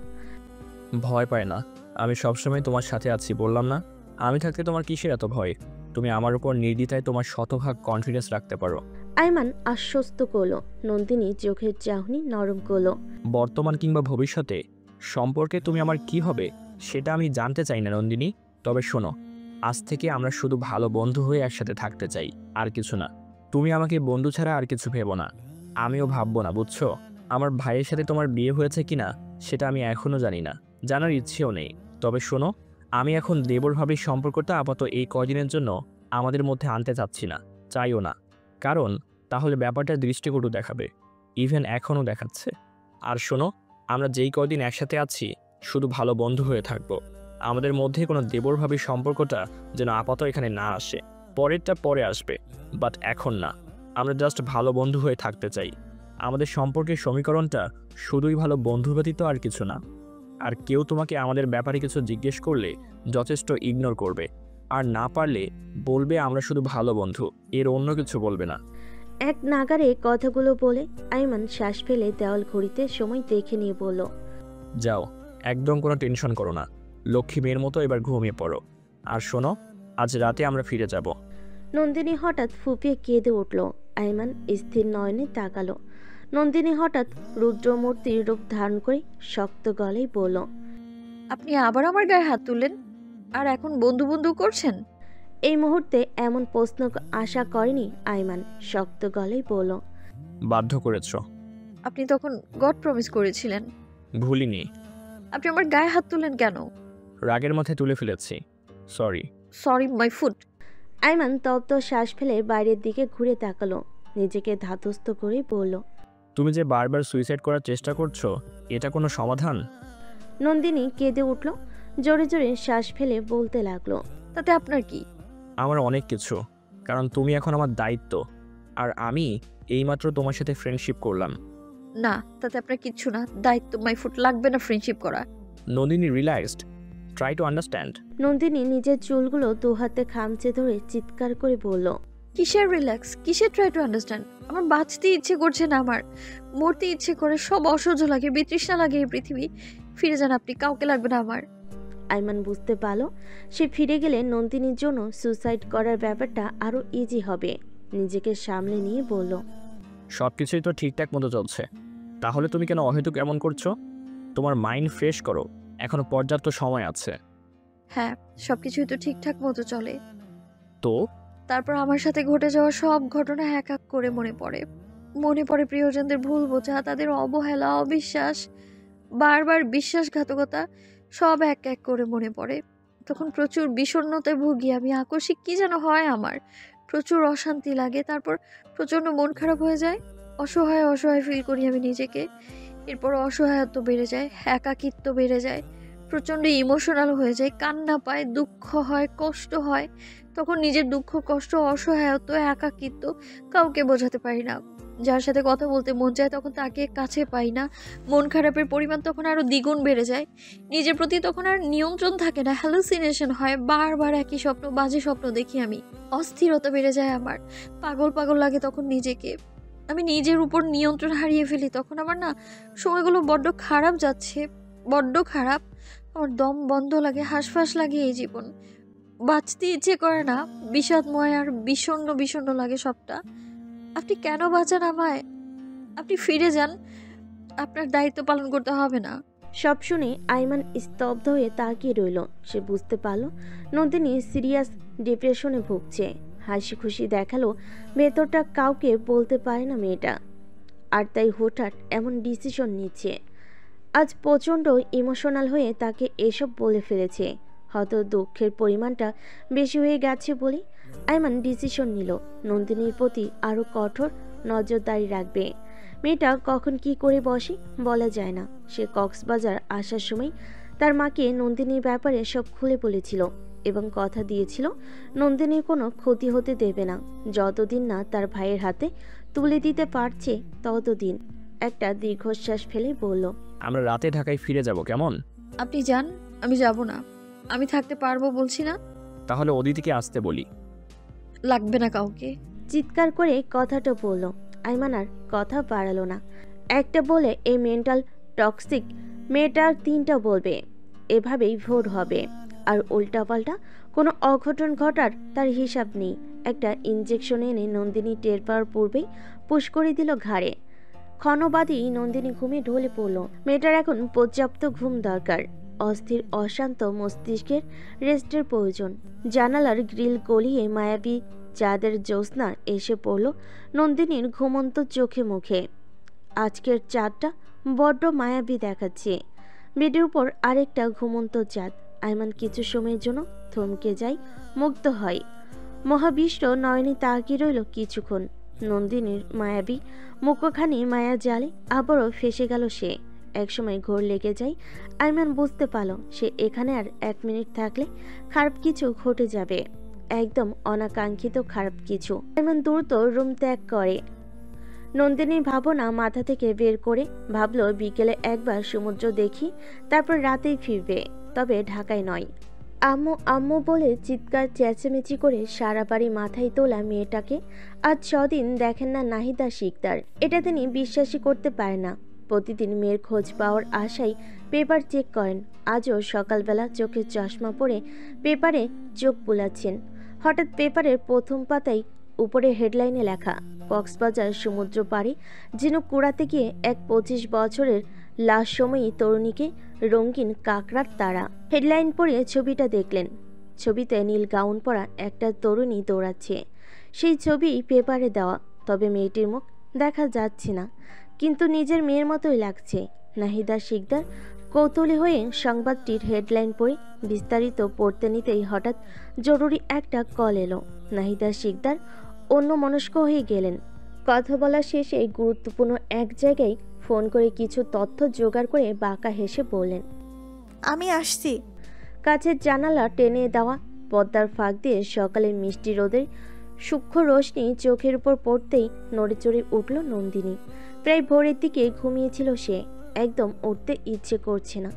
ভয় পায় না, আমি সবসময় তোমার সাথে আছি বললাম না? আমি থাকতে তোমার কিসের এত ভয়? তুমি আমার উপর নির্দ্বিধায় তোমার শতভাগ কনফিডেন্স রাখতে পারো। আইমান আশ্বস্ত করলো। নন্দিনী চোখের চাহনি নরম করলো। বর্তমান কিংবা ভবিষ্যতে সম্পর্কে তুমি আমার কি হবে সেটা আমি জানতে চাই না নন্দিনী। তবে শোনো, আজ থেকে আমরা শুধু ভালো বন্ধু হয়ে একসাথে থাকতে চাই, আর কিছু না। তুমি আমাকে বন্ধু ছাড়া আর কিছু ভেবো না, আমিও ভাববো না, বুঝছো? আমার ভাইয়ের সাথে তোমার বিয়ে হয়েছে কিনা সেটা আমি এখনও জানি না, জানার ইচ্ছেও নেই। তবে শোনো, আমি এখন দেবরভাবে সম্পর্কটা আপাতত এই কয়দিনের জন্য আমাদের মধ্যে আনতে চাচ্ছি না, চাইও না, কারণ তাহলে ব্যাপারটা দৃষ্টিকটু দেখাবে, ইভেন এখনও দেখাচ্ছে। আর শোনো, আমরা যেই কয়দিন একসাথে আছি শুধু ভালো বন্ধু হয়ে থাকবো, আমাদের মধ্যে কোনো দেবরভাবে সম্পর্কটা যেন আপাতত এখানে না আসে। পরেরটা পরে আসবে, বাট এখন না। আমরা জাস্ট ভালো বন্ধু হয়ে থাকতে চাই। আমাদের সম্পর্কের সমীকরণটা শুধুই ভালো বন্ধু ব্যতীত আর কিছু না। আর কেউ তোমাকে আমাদের ব্যাপারে কিছু জিজ্ঞেস করলে যথেষ্ট ইগনোর করবে, আর না পারলে বলবে আমরা শুধু ভালো বন্ধু, এর অন্য কিছু বলবে না। এক নাগারে কথাগুলো বলে আইমান শ্বাস ফেলে দেওয়াল ঘড়িতে সময় দেখে নিয়ে বলল, যাও, একদম কোনো টেনশন করো না, লক্ষ্মী মেয়ের মতো এবার ঘুমিয়ে পড়ো। আর শোনো, আজ রাতে আমরা ফিরে যাব। নন্দিনী হঠাৎ ফুপিয়ে কেঁদে উঠল। আইমান স্থির নয়নে তাকালো। নন্দিনী হঠাৎ রুদ্রমূর্তির রূপ ধারণ করে শক্ত গলায় বলল, আপনি আবার আমার গায়ে হাত তুললেন আর এখন বন্ধু বন্ধু করছেন? এই মুহূর্তে এমন প্রশ্ন আশা করেনি আইমান। শক্ত গলায় বলল, বাধ্য করেছ। আপনি তখন গড প্রমিস করেছিলেন। ভুলিনি। আপনি আমার গায়ে হাত তুললেন কেন? রাগের মাথায় তুলে ফেলেছি, sorry. Sorry my foot. Aiman তপ্ত শ্বাস ফেলে বাইরের দিকে ঘুরে তাকালো। নিজেকে ধাতস্থ করে বলল, তুমি যে বারবার সুইসাইড করার চেষ্টা করছো, এটা কোনো সমাধান? নন্দিনী কেঁদে উঠল। জোরে জোরে শ্বাস ফেলে বলতে লাগলো, তাতে আপনার কি? আমার অনেক কিছু, কারণ তুমি এখন আমার দায়িত্ব, আর আমি এইমাত্র তোমার সাথে ফ্রেন্ডশিপ করলাম। না, তাতে আপনার কিচ্ছু না। দায়িত্ব মাই ফুট লাগবে না ফ্রেন্ডশিপ করা। Nandini, relaxed, try to understand. Nandini নিজের চুলগুলো দু হাতে খামচে ধরে চিৎকার করে বলল, কিসের রিল্যাক্স, কিসের ট্রাই টু আন্ডারস্ট্যান্ড? আমার বাঁচতে ইচ্ছে করছে না, আমার মরতে ইচ্ছে করে, সব অসহ্য লাগে, বিতৃষ্ণা লাগে এই পৃথিবী। ফিরে যান আপনি, কাউকে লাগবে না আমার। আইমান বুঝতে পারল সে ফিরে গেলে নন্দিনীর জন্য সুসাইড করার ব্যাপারটা আরো ইজি হবে। নিজেকে সামলে নিয়ে বলল, সব কিছুই তো ঠিকঠাক মতো চলছে, তাহলে তুমি কেন অহেতুক এমন করছো? তোমার মাইন্ড ফ্রেশ করো, এখনো পর্যাপ্ত সময় আছে। হ্যাঁ, সবকিছুই তো ঠিকঠাক মতো চলে। তো তারপর আমার সাথে ঘটে যাওয়া সব ঘটনা এক এক করে মনে পড়ে প্রিয়জনদের ভুল বোঝা, তাদের অবহেলা, অবিশ্বাস, বারবার বিশ্বাসঘাতকতা, সব এক এক করে মনে পড়ে। তখন প্রচুর বিষণ্ণতায় ভুগি আমি। আকস্মিক কি যেন হয় আমার, প্রচুর অশান্তি লাগে, তারপর প্রচণ্ড মন খারাপ হয়ে যায়, অসহায় ফিল করি আমি নিজেকে। এরপর অসহায়ত্ব বেড়ে যায়, একাকিত্ব বেড়ে যায়, প্রচণ্ড ইমোশনাল হয়ে যায়, কান্না পায়, দুঃখ হয়, কষ্ট হয়। তখন নিজের দুঃখ, কষ্ট, অসহায়ত্ব, একাকিত্ব কাউকে বোঝাতে পারি না। যার সাথে কথা বলতে মন চায় তখন তাকে কাছে পাই না। মন খারাপের পরিমাণ তখন আরও দ্বিগুণ বেড়ে যায়। নিজের প্রতি তখন আর নিয়ন্ত্রণ থাকে না, হ্যালুসিনেশন হয়, বারবার একই স্বপ্ন, বাজে স্বপ্ন দেখি আমি। অস্থিরতা বেড়ে যায় আমার, পাগল লাগে তখন নিজেকে। আমি নিজের উপর নিয়ন্ত্রণ হারিয়ে ফেলি। তখন আমার না সময়গুলো বড্ড খারাপ যাচ্ছে, বড্ড খারাপ। আমার দম বন্ধ লাগে, হাঁসফাঁস লাগে এই জীবন। বাঁচতে ইচ্ছে করে না, বিষাদময় আর বিষণ্ণ লাগে সবটা। আপনি কেন বাঁচান আমায়? আপনি ফিরে যান, আপনার দায়িত্ব পালন করতে হবে না। সব শুনে আইমান স্তব্ধ হয়ে তাকিয়ে রইল। সে বুঝতে পারল নন্দিনী সিরিয়াস ডিপ্রেশনে ভুগছে। হাসি খুশি দেখালো ভেতরটা কাউকে বলতে পারে না মেয়েটা, আর তাই হঠাৎ এমন ডিসিশন নিচ্ছে। আজ প্রচণ্ড ইমোশনাল হয়ে তাকে এসব বলে ফেলেছে। হয়তো দুঃখের পরিমাণটা বেশি হয়ে গেছে বলে আইমান ডিসিশন নিল নন্দিনীর প্রতি আরও কঠোর নজরদারি রাখবে। মেয়েটা কখন কি করে বসে বলা যায় না। সে কক্সবাজার আসার সময় তার মাকে নন্দিনীর ব্যাপারে সব খুলে বলেছিল এবং কথা দিয়েছিল নন্দিনীর কোনো ক্ষতি হতে দেবে না, যতদিন না তার ভাইয়ের হাতে তুলে দিতে পারছে ততদিন। একটা দীর্ঘশ্বাস ফেলে বলল, আমরা রাতে ঢাকায় ফিরে যাব, কেমন? আপনি যান, আমি যাব না। আমি থাকতে পারবো বলছি না। তাহলে অদিতিকে আসতে বলি। লাগবে না কাউকে। চিৎকার করে কথাটা বলল। আইমান আর কথা বাড়ালো না। একটা বলে এই মেন্টাল টক্সিক মেয়েটার 3টা বলবে, এভাবেই ভোর হবে। আর উল্টাপাল্টা কোনো অঘটন ঘটার তার হিসাব নেই। একটা ইঞ্জেকশন এনে নন্দিনী টের পাওয়ার পূর্বেই পুশ করে দিল ঘাড়ে। ক্ষণবাদী নন্দিনী ঘুমে ঢলে পড়ল। মেয়েটার এখন পর্যাপ্ত ঘুম দরকার। অস্থির অশান্ত মস্তিষ্কের রেস্টের প্রয়োজন। জানালার গ্রিল গলিয়ে মায়াবী চাঁদের জ্যোৎস্না এসে পড়ল নন্দিনীর ঘুমন্ত চোখে মুখে। আজকের চাঁদটা বড্ড মায়াবী দেখাচ্ছে। বেডের উপর আরেকটা ঘুমন্ত চাঁদ। আইমান কিছু সময়ের জন্য থমকে যায়, মুগ্ধ হয়। মহাবিশ্ব নয়নে তাকিয়ে রইল কিছুক্ষণ। নন্দিনীর মায়াবী মুখখানি মায়া জালে আবারও ফেসে গেল সে। একসময় ঘোর লেগে যায়। আইমান বুঝতে পারল সে এখানে আর 1 মিনিট থাকলে খারাপ কিছু ঘটে যাবে, একদম অনাকাঙ্ক্ষিত খারাপ কিছু। আইমান দ্রুত রুম ত্যাগ করে। নন্দিনীর ভাবনা মাথা থেকে বের করে ভাবল বিকেলে একবার সমুদ্র দেখি, তারপর রাতেই ফিরবে, তবে ঢাকায় নয়। আম্মু আম্মু বলে চিৎকার চেঁচামেচি করে সারা বাড়ি মাথায় তোলা মেয়েটাকে আজ 6 দিন দেখেন না নাহিদা শিকদার। এটা তিনি বিশ্বাসই করতে পারেন না। প্রতিদিন মেয়ের খোঁজ পাওয়ার আশায় পেপার চেক করেন। আজও সকালবেলা চোখে চশমা পরে পেপারে চোখ বুলাচ্ছেন। হঠাৎ পেপারের প্রথম পাতায় উপরে হেডলাইনে লেখা, কক্সবাজার সমুদ্র পাড়ে ঝিনুক কুড়াতে গিয়ে এক 25 বছরের লাশ সময়ী তরুণীকে রঙিন কাকড়ার তারা। হেডলাইন পড়ে ছবিটা দেখলেন। ছবিতে নীল গাউন পরা একটা তরুণী দৌড়াচ্ছে। সেই ছবি পেপারে দেওয়া, তবে মেয়েটির মুখ দেখা যাচ্ছে না, কিন্তু নিজের মেয়ের মতোই লাগছে। নাহিদা শিকদার কৌতূহলী হয়ে সংবাদটির হেডলাইন পড়ে বিস্তারিত পড়তে নিতেই হঠাৎ জরুরি একটা কল এলো। নাহিদা শিকদার অন্যমনস্ক হয়ে গেলেন। কথা বলা শেষে গুরুত্বপূর্ণ এক জায়গায় ফোন করে কিছু তথ্য জোগাড় করে বাঁকা হেসে বললেন, আমি আসছি। কাছের জানালা টেনে দেওয়া পর্দার ফাঁক দিয়ে সকালের মিষ্টি রোদের সূক্ষ্ম রোশনি চোখের উপর পড়তেই নড়েচড়ে উঠল নন্দিনী। প্রায় ভোরের দিকে ঘুমিয়েছিল সে, একদম উঠতে ইচ্ছে করছে না।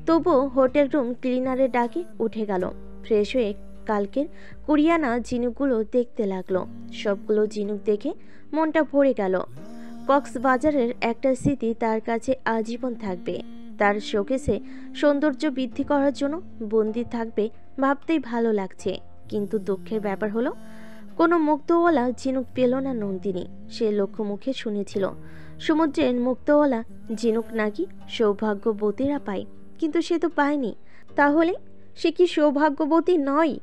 তবুও হোটেল রুম ক্লিনারের ডাকে উঠে গেল। ফ্রেশ হয়ে কালকের কুড়িয়ানা ঝিনুকগুলো দেখতে লাগলো। সবগুলো ঝিনুক দেখে মনটা ভরে গেল। কক্সবাজারের একটা স্মৃতি তার কাছে আজীবন থাকবে। তার শোকেসে সৌন্দর্য বৃদ্ধি করার জন্য বন্দি থাকবে ভাবতেই ভালো লাগছে। কিন্তু দুঃখের ব্যাপার হলো কোনো মুক্তওয়ালা ঝিনুক পেল না নন্দিনী। সে লোকমুখে শুনেছিল সমুদ্রের মুক্তওয়ালা ঝিনুক নাকি সৌভাগ্যবতীরা পায়, কিন্তু সে তো পায়নি। তাহলে সে কি সৌভাগ্যবতী নয়?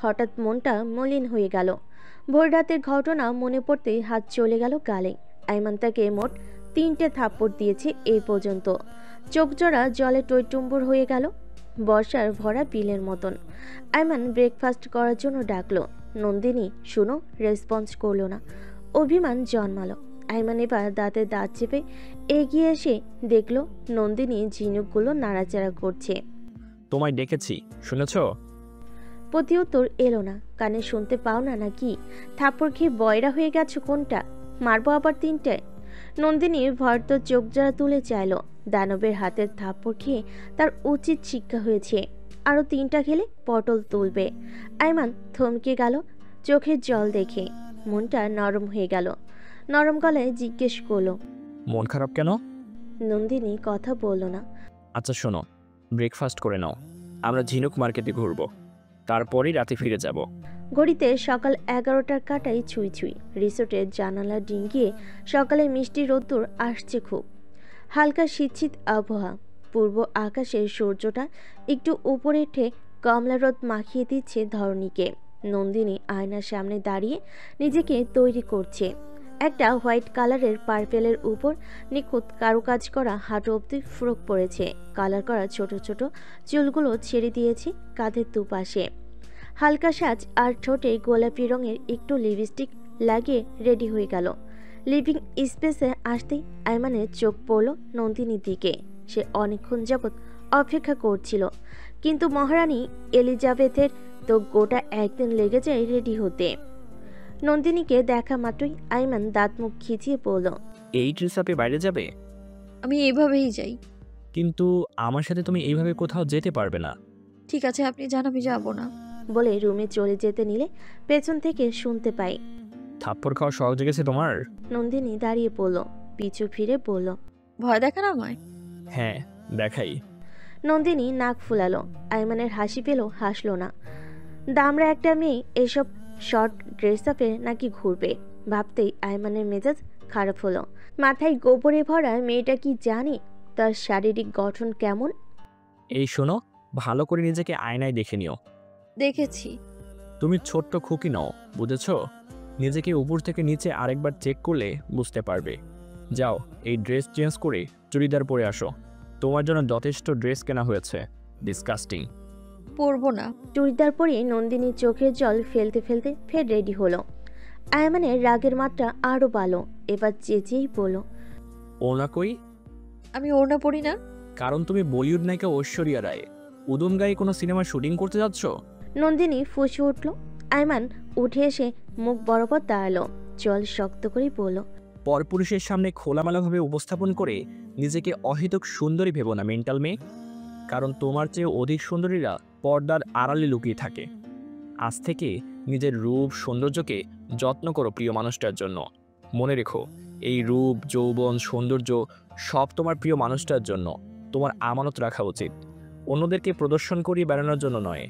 হঠাৎ মনটা মলিন হয়ে গেল। ভোর রাতের ঘটনা মনে পড়তেই হাত চলে গেল গালে। আইমান তাকে মোট 3টে থাপ্পড় দিয়েছে এই পর্যন্ত। চোখজোড়া জলে টইটুম্বুর হয়ে গেল, বর্ষার ভরা বিলের মতন। আইমান ব্রেকফাস্ট করার জন্য ডাকলো। নন্দিনী শুনো রেসপন্স করলো না। অভিমান জন্মালো। আইমান এবার দাঁতে দাঁত চেপে এগিয়ে এসে দেখলো নন্দিনী ঝিনুকগুলো নাড়াচাড়া করছে। তোমায় ডেকেছি, শুনেছ? প্রতিউত্তর এলো না। কানে শুনতে পাও না নাকি? থাপ্পড় খেয়ে বয়রা হয়ে গেছো কোনটা? মারবো আবার 3টে? নন্দিনী ভয়ত চোখ জোড়া তুলে চাইল। দানবের হাতের থাপ্পড় খেয়ে তার উচিত শিক্ষা হয়েছে, আরও 3টা খেলে পটল তুলবে। আইমান থমকে গেল চোখের জল দেখে। মনটা নরম হয়ে গেল। নরম গলায় জিজ্ঞেস করলো, মন খারাপ কেন? নন্দিনী কথা বলল না। আচ্ছা শোনো, ব্রেকফাস্ট করে নাও, আমরা ঝিনুক মার্কেটে ঘুরবো, তারপরেই রাতে ফিরে যাব। ঘড়িতে সকাল 11টার কাটাই ছুঁই ছুঁই। রিসোর্টের জানালা ডিঙ্গিয়ে সকালে মিষ্টি রোদ্দুর আসছে খুব। হালকা শীত আবহাওয়া। পূর্ব আকাশের সূর্যটা একটু উপরে উঠে কমলা রোদ মাখিয়ে দিচ্ছে ধরণীকে। নন্দিনী আয়নার সামনে দাঁড়িয়ে নিজেকে তৈরি করছে। একটা হোয়াইট কালারের পার্পেলের উপর নিখুঁত কারুকাজ করা হাঁটু অব্দি ফ্রক পরেছে। কালার করা ছোট ছোট চুলগুলো ছেড়ে দিয়েছে কাঁধের দুপাশে। হালকা সাজ আর ঠোঁটে গোলাপি রঙের একটু লিপস্টিক লাগিয়ে রেডি হয়ে গেল। লিভিং স্পেসে আসতেই আইমানের চোখ পড়ল নন্দিনীর দিকে। সে অনেকক্ষণ যাবৎ অপেক্ষা করছিল, কিন্তু মহারানী এলিজাবেথের তো গোটা একদিন লেগে যায় রেডি হতে। নন্দিনীকে দেখা মাত্রই আইমান দাঁত মুখ খিচিয়ে পড়ল, এই ড্রেস আপে বাইরে যাবে? আমি এইভাবেই যাই। কিন্তু আমার সাথে তুমি এইভাবে কোথাও যেতে পারবে না। ঠিক আছে, আপনি যান, আমি যাবো না। বলে রুমে চলে যেতে নিলে পেছন থেকে শুনতে পাই, থাপ্পড় খাওয়া সহজ গেছে তোমার? নন্দিনী দাঁড়িয়ে পড়ল, পিছু ফিরে বলল, ভয় দেখান আমায়? হ্যাঁ, দেখাই। নন্দিনী নাক ফুলালো। আইমানের হাসি পেল, হাসলো না। দামরা একটা মেয়ে এসব শর্ট ড্রেস আপে নাকি ঘুরবে ভাবতেই আইমানের মেজাজ খারাপ হলো। মাথায় গোবরে ভরা মেয়েটা কি জানে তার শারীরিক গঠন কেমন? এই শোনো, ভালো করে নিজেকে আয়নায় দেখে নিও। দেখেছি। তুমি ছোট্ট খুকি নও, বুঝেছো? নিজেকে উপর থেকে নিচে আরেকবার চেক করলে বুঝতে পারবে। যাও, এই ড্রেস চেঞ্জ করে চুড়িদার পরে আসো। তোমার জন্য যথেষ্ট ড্রেস কেনা হয়েছে। ডিসকাস্টিং। পরবো না। চুড়িদার পরে নন্দিনী চোখের জল ফেলতে ফেলতে ফের রেডি হলো। আয়মানের রাগের মাত্রা আরো বাড়লো। এবার চেঁচিয়েই বলল, ওনা কই? আমি ওড়না পরি না। কারণ তুমি বলিউড নায়িকা ঐশ্বরিয়া রায়। উদুম গায়ে কোনো সিনেমার শুটিং করতে যাচ্ছ? নন্দিনী ফুঁসে উঠল। আয়মান উঠে এসে মুখ বরাবর দাঁড়ালো, জল শক্ত করে বলল, পরপুরুষের সামনে খোলামেলাভাবে উপস্থাপন করে নিজেকে অহেতুক সুন্দরী ভেবো না মেন্টাল মেয়ে। কারণ তোমার চেয়ে অধিক সুন্দরীরা পর্দার আড়ালে লুকিয়ে থাকে। আজ থেকে নিজের রূপ সৌন্দর্যকে যত্ন করো প্রিয় মানুষটার জন্য। মনে রেখো, এই রূপ যৌবন সৌন্দর্য সব তোমার প্রিয় মানুষটার জন্য। তোমার আমানত রাখা উচিত, অন্যদেরকে প্রদর্শন করিয়ে বেড়ানোর জন্য নয়।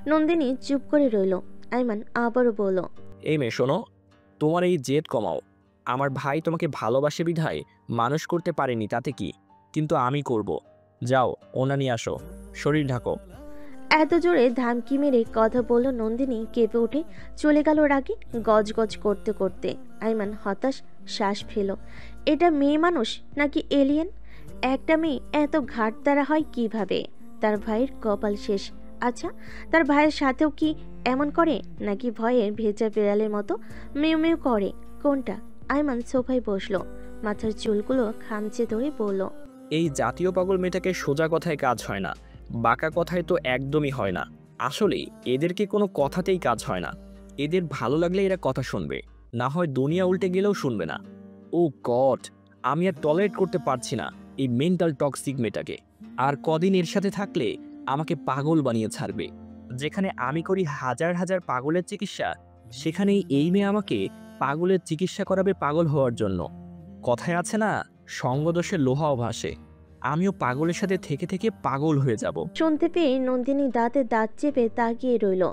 নন্দিনী চুপ করে রইল। আয়মান আবারও বলল, এই মেয়ে শোনো, তোমার এই জেদ কমাও। আমার ভাই তোমাকে ভালোবাসে বিধায় মানুষ করতে পারেনি, তাতে কি? কিন্তু আমি করব। যাও, ওনা নিয়ে আসো, শরীর ঢাকো। এত জোরে ধামকি মেরে কথা বলল নন্দিনী কেঁপে উঠে চলে গেল রাগে গজগজ করতে করতে। আইমান হতাশ শ্বাস ফেল। এটা মেয়ে মানুষ নাকি এলিয়েন? একটা মেয়ে এত ঘাট দ্বারা হয় কিভাবে? তার ভাইয়ের কপাল শেষ। আচ্ছা, তার ভাইয়ের সাথেও কি এমন করে, নাকি ভয়ে ভেজা বিড়ালের মতো মেউ মেউ করে? কোনটা? আইমান সোফায় বসলো, মাথার চুলগুলো খামচে ধরে বলল, এই জাতীয় পাগল মেয়েটাকে সোজা কথায় কাজ হয় না, বাঁকা কথায় তো একদমই হয় না। আসলেই এদেরকে কোনো কথাতেই কাজ হয় না। এদের ভালো লাগলে এরা কথা শুনবে, না হয় দুনিয়া উল্টে গেলেও শুনবে না। ও গড, আমি আর টলারেট করতে পারছি না এই মেন্টাল টক্সিক মেয়েটাকে। আর কদিন এর সাথে থাকলে আমাকে পাগল বানিয়ে ছাড়বে। যেখানে আমি করি হাজার হাজার পাগলের চিকিৎসা, সেখানেই এই মেয়ে আমাকে পাগলের চিকিৎসা করাবে পাগল হওয়ার জন্য। কথায় আছে না, সঙ্গদোষে লোহাও ভাসে। আমিও পাগলের সাথে থেকে থেকে পাগল হয়ে যাব। শুনতে পেয়ে নন্দিনী দাঁতে দাঁত চেপে তাকিয়ে রইল।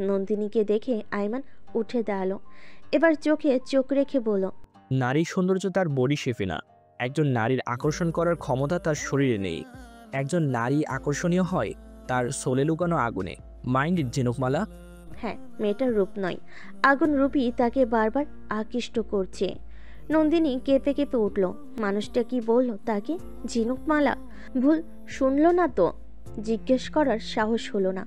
নন্দিনীকে দেখে আইমান উঠে দাঁড়ালো। এবার চোখে চোখ রেখে বলল, নারী সৌন্দর্য তার বডি শেপে না, একজন নারীর আকর্ষণ করার ক্ষমতা তার শরীরে নেই। একজন নারী আকর্ষণীয় হয় তার সোলে লুকানো আগুনে। Mind it Jhinukmala. হ্যাঁ, মেয়েটার রূপ নয়, আগুন রূপই তাকে বারবার আকৃষ্ট করছে। নন্দিনী কেঁপে কেঁপে উঠল। মানুষটা কি বলল তাকে? ঝিনুকমালা? ভুল শুনল না তো? জিজ্ঞেস করার সাহস হলো না।